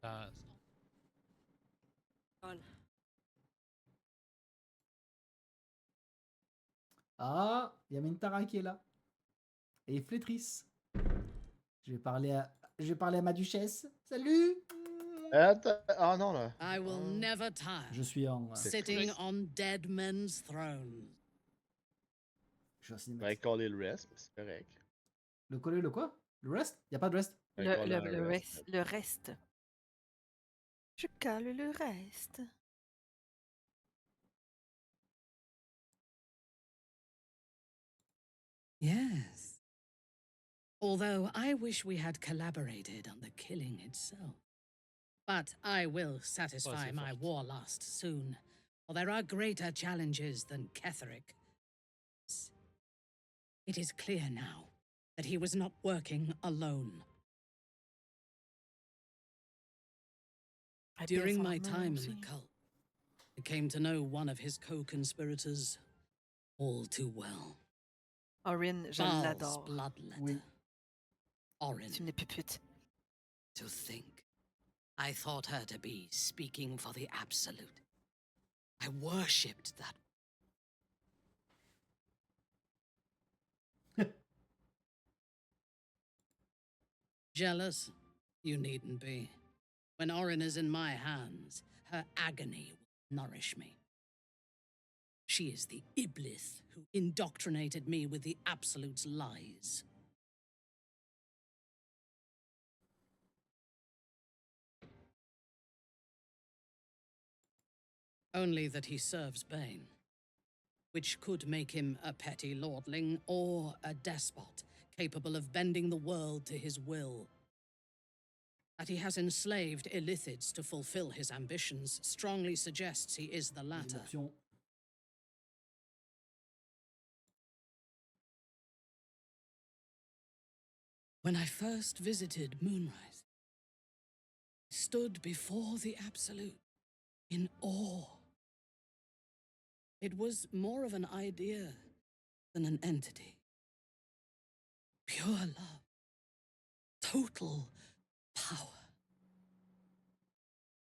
Ah, Ah, il y a Mintara qui est là. Et Flétrice. Je vais parler à ma duchesse. Salut. Attends, ah non là. I will never tire. Je suis en. Sitting on dead men's thrones. Je suis en cinématique. Ben, caller le reste, mais c'est correct. Le coller, le quoi? Le rest? Y a pas de rest? Ben, caller un Le reste. Je cale le reste. Yes. Although I wish we had collaborated on the killing itself. But I will satisfy c'est my fort. war lust soon, for there are greater challenges than Ketheric. It is clear now that he was not working alone. During my time in the cult, I came to know one of his co-conspirators all too well. Orin, je Baal's l'adore. bloodletter. Oui. Orin. C'est une pupute. To think, I thought her to be speaking for the Absolute. I worshipped that. Jealous? You needn't be. When Orin is in my hands, her agony will nourish me. She is the Iblis who indoctrinated me with the Absolute's lies. Only that he serves Bane, which could make him a petty lordling or a despot capable of bending the world to his will. That he has enslaved Illithids to fulfill his ambitions strongly suggests he is the Les latter. options. When I first visited Moonrise, I stood before the Absolute in awe. It was more of an idea than an entity. Pure love. Total power.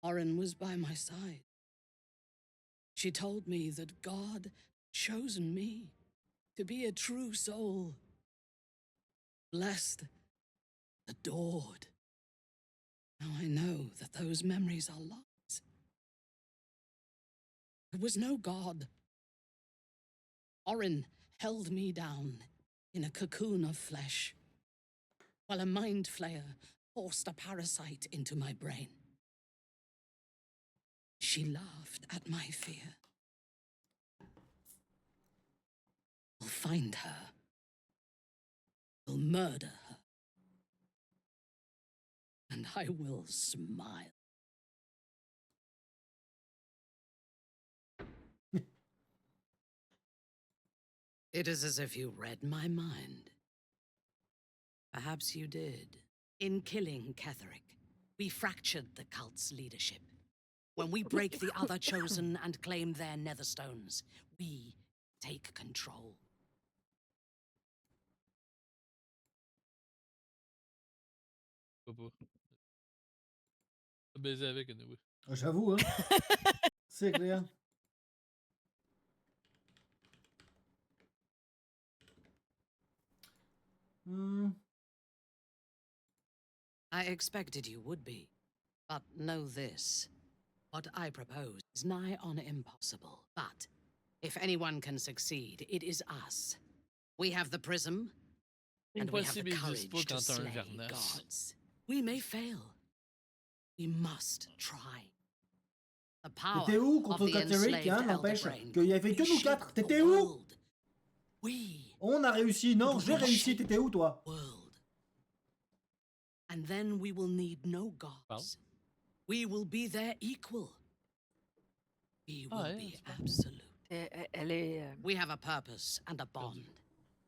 Orin was by my side. She told me that God had chosen me to be a true soul. Blessed, adored. Now I know that those memories are lies. There was no God. Orin held me down in a cocoon of flesh, while a mind flayer forced a parasite into my brain. She laughed at my fear. We'll find her. We'll murder her. And I will smile. It is as if you read my mind. Perhaps you did. In killing Ketheric, we fractured the cult's leadership. When we break the other chosen and claim their netherstones, we take control. Pas. Baiser avec, anyway. J'avoue, hein. C'est clair. I expected you would be. But know this. What I propose is nigh on impossible. But if anyone can succeed, it is us. We have the prism, and we have the Impossible existe pas courage to quand t'as un slay Vernas. gods. We may fail. We must try. The power T'étais où of contre the Ketheric, enslaved hein, Elder n'empêche Brain qu'il y avait que will nous shape quatre. the T'étais où? world. We On a réussi. Non, It j'ai will réussi. shape T'étais où, toi? world. And then we will need no gods. We will be their equal. We Ah will ouais, be c'est pas- absolute. Elle est. We have a purpose and a bond.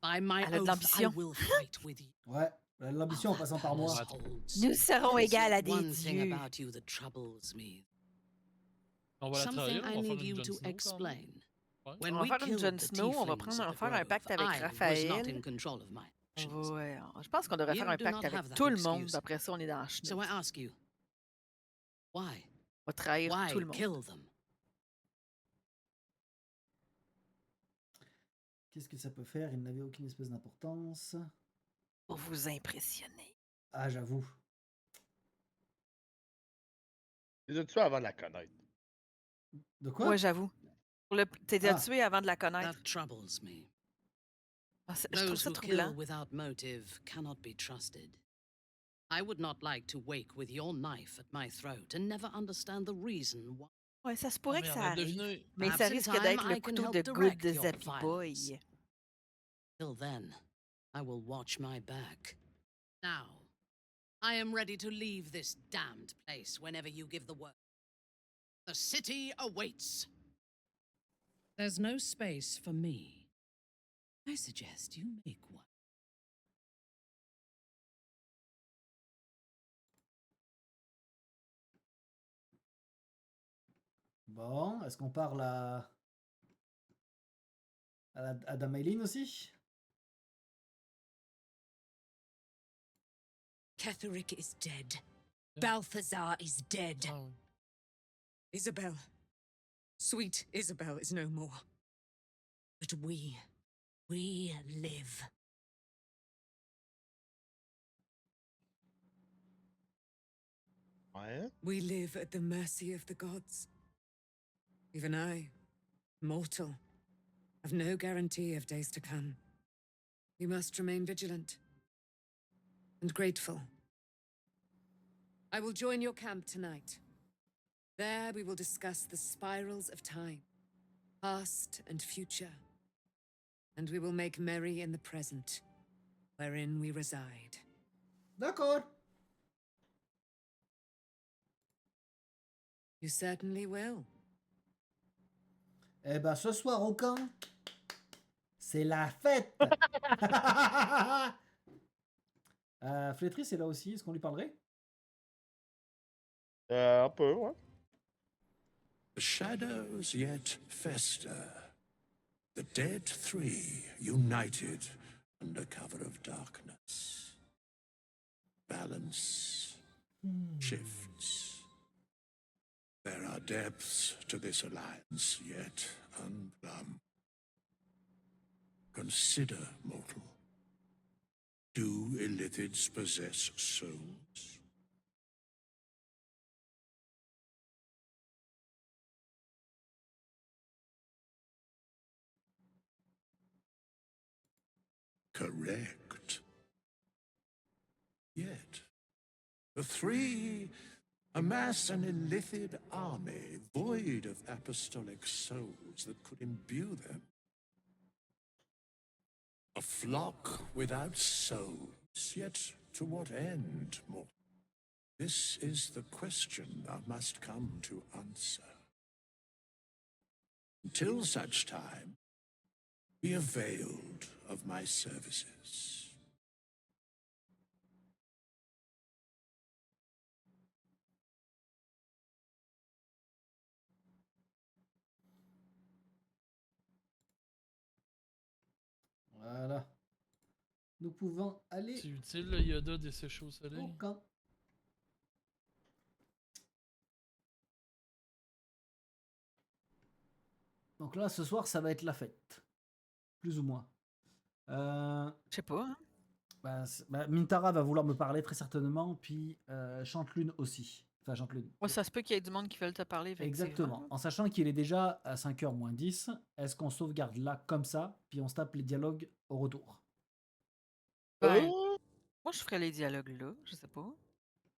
By my Elle a de oath, I l'ambition. will fight with you. Ouais, elle a de l'ambition en How that passant par moi. palace holds. Nous serons There is égales à des one thing dieux. about you that troubles me. On va la Something trahir, I on va faire need une you Jon to Snow, quand même. explain. Ouais. When On va we faire une killed Jon the Snow, on va tieflings at the faire un grove, pacte avec I was not Raphaël. in control of my actions. Ouais, je pense qu'on devrait You faire un do pacte not avec have that tout le monde. excuse. Après ça, on est dans la So chenoute. I ask you, why? On va trahir tout Why le monde. kill them? Qu'est-ce que ça peut faire? Il n'avait aucune espèce d'importance. Pour vous impressionner. Ah, j'avoue. Tu les as tués avant de la connaître. De quoi? Ouais, j'avoue. T'étais Ah. tué avant de la connaître. That troubles me. Ah, je trouve Those ça who kill troublant. without motive cannot be trusted. I would not like to wake with your knife at my throat and never understand the reason why. Ouais, ça se Ah, pourrait que merde, ça arrive. devinez. Mais ça Perhaps in risque time, d'être le I can couteau help de good direct de your Zappy violence. Boy. Till then, I will watch my back. Now, I am ready to leave this damned place whenever you give the word. The city awaits. There's no space for me. I suggest you make one. Bon, est-ce qu'on parle à Dame Eileen aussi? Ketherick is dead. Balthazar is dead. Ah ouais. Isabel, sweet Isabel, is no more. But we live. Ouais. We live at the mercy of the gods. Even I, mortal, have no guarantee of days to come. We must remain vigilant and grateful. I will join your camp tonight. There we will discuss the spirals of time, past and future. And we will make merry in the present, wherein we reside. D'accord. You certainly will. Eh ben, ce soir au camp, c'est la fête. Flétris est là aussi. Est-ce qu'on lui parlerait? Un peu, ouais. The shadows yet fester. The dead three united under cover of darkness. Balance shifts. There are depths to this alliance yet unplumbed. Consider, mortal. Do Illithids possess souls? Correct. Yet, the three amass an Illithid army void of apostolic souls that could imbue them. A flock without souls, yet to what end, mortal? This is the question thou must come to answer. Until such time, be availed of my services. Voilà. Nous pouvons aller C'est utile le Yoda desséché au soleil. au camp. Donc là, ce soir, ça va être la fête. Plus ou moins. Je sais pas. Hein? Mintara va vouloir me parler très certainement, puis Chantelune aussi. Enfin, Chantelune. Ouais, ça se peut qu'il y ait du monde qui veulent te parler. effectivement. Exactement. En sachant qu'il est déjà à 5h moins 10, est-ce qu'on sauvegarde là comme ça, puis on se tape les dialogues au retour? Ben, moi, je ferais les dialogues là. Je sais pas.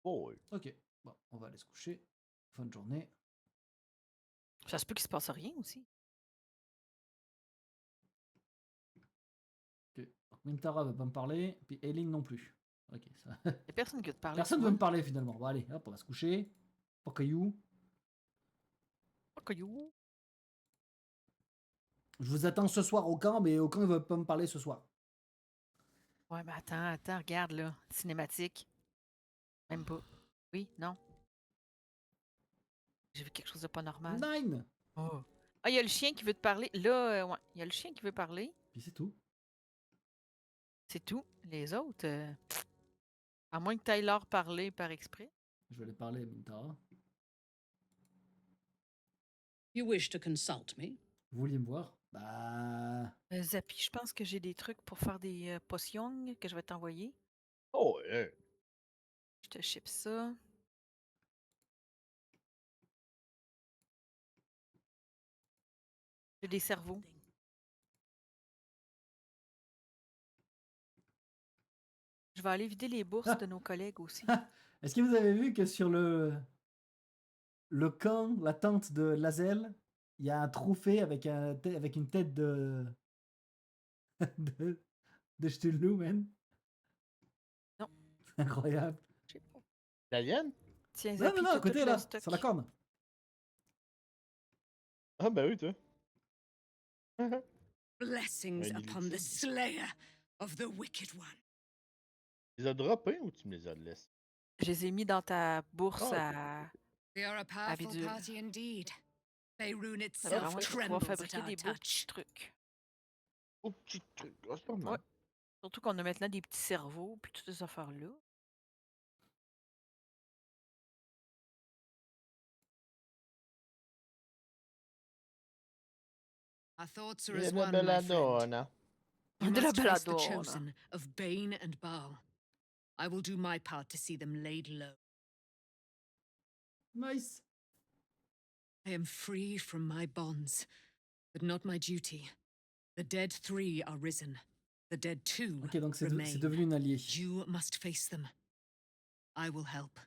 Oh, oui. Ok. Bon, on va aller se coucher. Fin de journée. Ça se peut qu'il se passe rien aussi. Ok. Donc, Mintara va pas me parler, puis Eileen non plus. Ok. Ça... Il y a personne qui veut te parler. Personne tu veut vois. me parler finalement. Bon, allez, hop, on va se coucher. Fuck you. Fuck you. Je vous attends ce soir au camp, mais au camp, il ne veut pas me parler ce soir. Ouais, mais attends, regarde là. Cinématique. Même pas. Oui, non. J'ai vu quelque chose de pas normal. 9! Oh. Ah, il y a le chien qui veut te parler. Là, ouais, il y a le chien qui veut parler. Puis c'est tout. C'est tout. Les autres, à moins que tu ailles leur parler par exprès. Je vais aller parler à Mintara. You wish to consult me? Vous vouliez me voir? Bah... Zappy, je pense que j'ai des trucs pour faire des potions que je vais t'envoyer. Oh, ouais. Je te ship ça. J'ai des cerveaux. Je vais aller vider les bourses de nos collègues aussi. Est-ce que vous avez vu que sur le camp, la tente de Lazel, il y a un trophée avec, avec une tête de... de Cthulhu, man? Non. Incroyable. Je sais pas. L'alien? Tiens, Non, Zappy, non, t'as à côté, tout là, le stock. sur la corne. Ah, ben oui, toi. Blessings Ouais, il est upon the liquide. slayer of the wicked one. Tu les as droppés ou tu me les as laissés? Je les ai mis dans ta bourse Oh, ok. à... We are a powerful bidule. party indeed. Faerun Ça va itself vraiment pouvoir trembles at fabriquer our des beaux petits touch. trucs. Oh, petit truc. Ah, c'est pas mal. Ouais. Surtout qu'on a maintenant des petits cerveaux puis toutes ces affaires-là. Our thoughts are Il y as a de la one, my friend. belladonna. You De la must face the belladonna. chosen of Bane and Baal. I will do my part to see them laid low. Nice. I am free from my bonds, but not my duty. The dead 3 are risen. The dead 2 Ok, donc c'est remain. devenu une alliée. You must face them. I will help.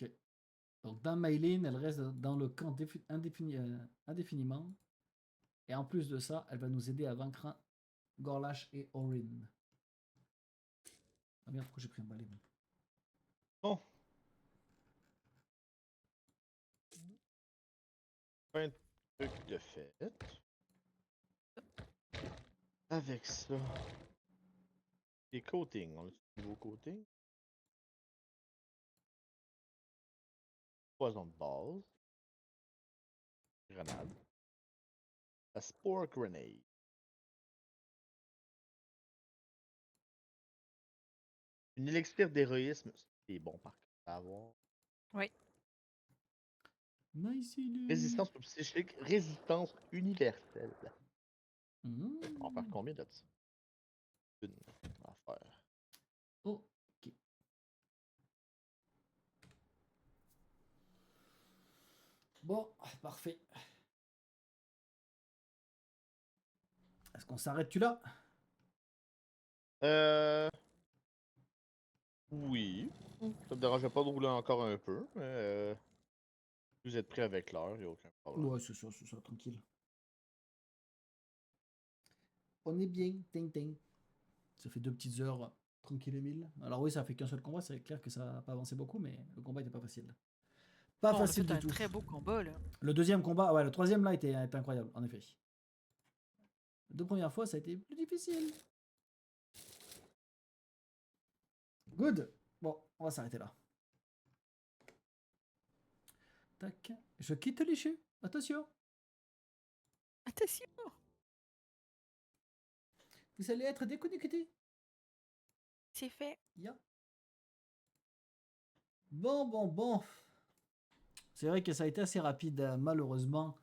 Ok. Donc dans Maylene, elle reste dans le camp indéfiniment. Et en plus de ça, elle va nous aider à vaincre Gorlash et Orin. Ah merde, pourquoi j'ai pris un balai? Bon. Un truc de fait. Avec ça. Les coatings. On a du nouveau coating. Poison de base. Grenade. La Spore Grenade. Une élixir d'héroïsme. C'est bon par contre à avoir. Oui. Nice. Résistance psychique. Résistance universelle. Mmh. On va faire combien de ça? Une affaire. Ok. Bon, parfait. Est-ce qu'on s'arrête-tu là? Oui. Ça me dérangeait pas de rouler encore un peu, mais vous êtes prêts avec l'heure, il n'y a aucun problème. Ouais, c'est ça, tranquille. On est bien, ting ting. Ça fait 2 petites heures, tranquille Emile. Alors oui, ça fait qu'un seul combat, c'est clair que ça n'a pas avancé beaucoup, mais le combat était pas facile. Pas Bon, on a facile fait du un tout. très beau combat, là. Le deuxième combat, ouais, le troisième là était incroyable, en effet. Les 2 premières fois, ça a été plus difficile. Good. Bon, on va s'arrêter là. Tac. Je quitte l'échu. Attention. Attention. Vous allez être déconnecté. C'est fait. Yeah. Bon. C'est vrai que ça a été assez rapide, malheureusement.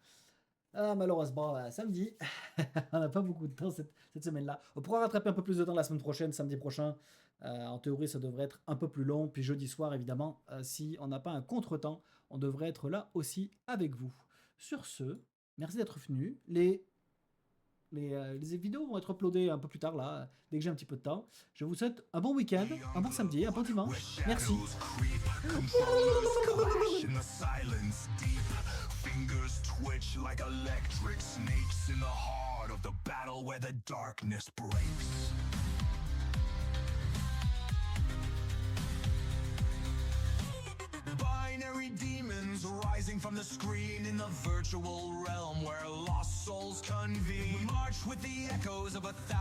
Malheureusement, samedi. On n'a pas beaucoup de temps cette semaine-là. On pourra rattraper un peu plus de temps la semaine prochaine, samedi prochain. En théorie, ça devrait être un peu plus long. Puis jeudi soir, évidemment, si on n'a pas un contretemps, on devrait être là aussi avec vous. Sur ce, merci d'être venus. Les vidéos vont être uploadées un peu plus tard, là, dès que j'ai un petit peu de temps. Je vous souhaite un bon week-end, un bon samedi, un bon dimanche. Merci. Fingers twitch like electric snakes in the heart of the battle where the darkness breaks. from the screen in the virtual realm where lost souls convene. We march with the echoes of 1,000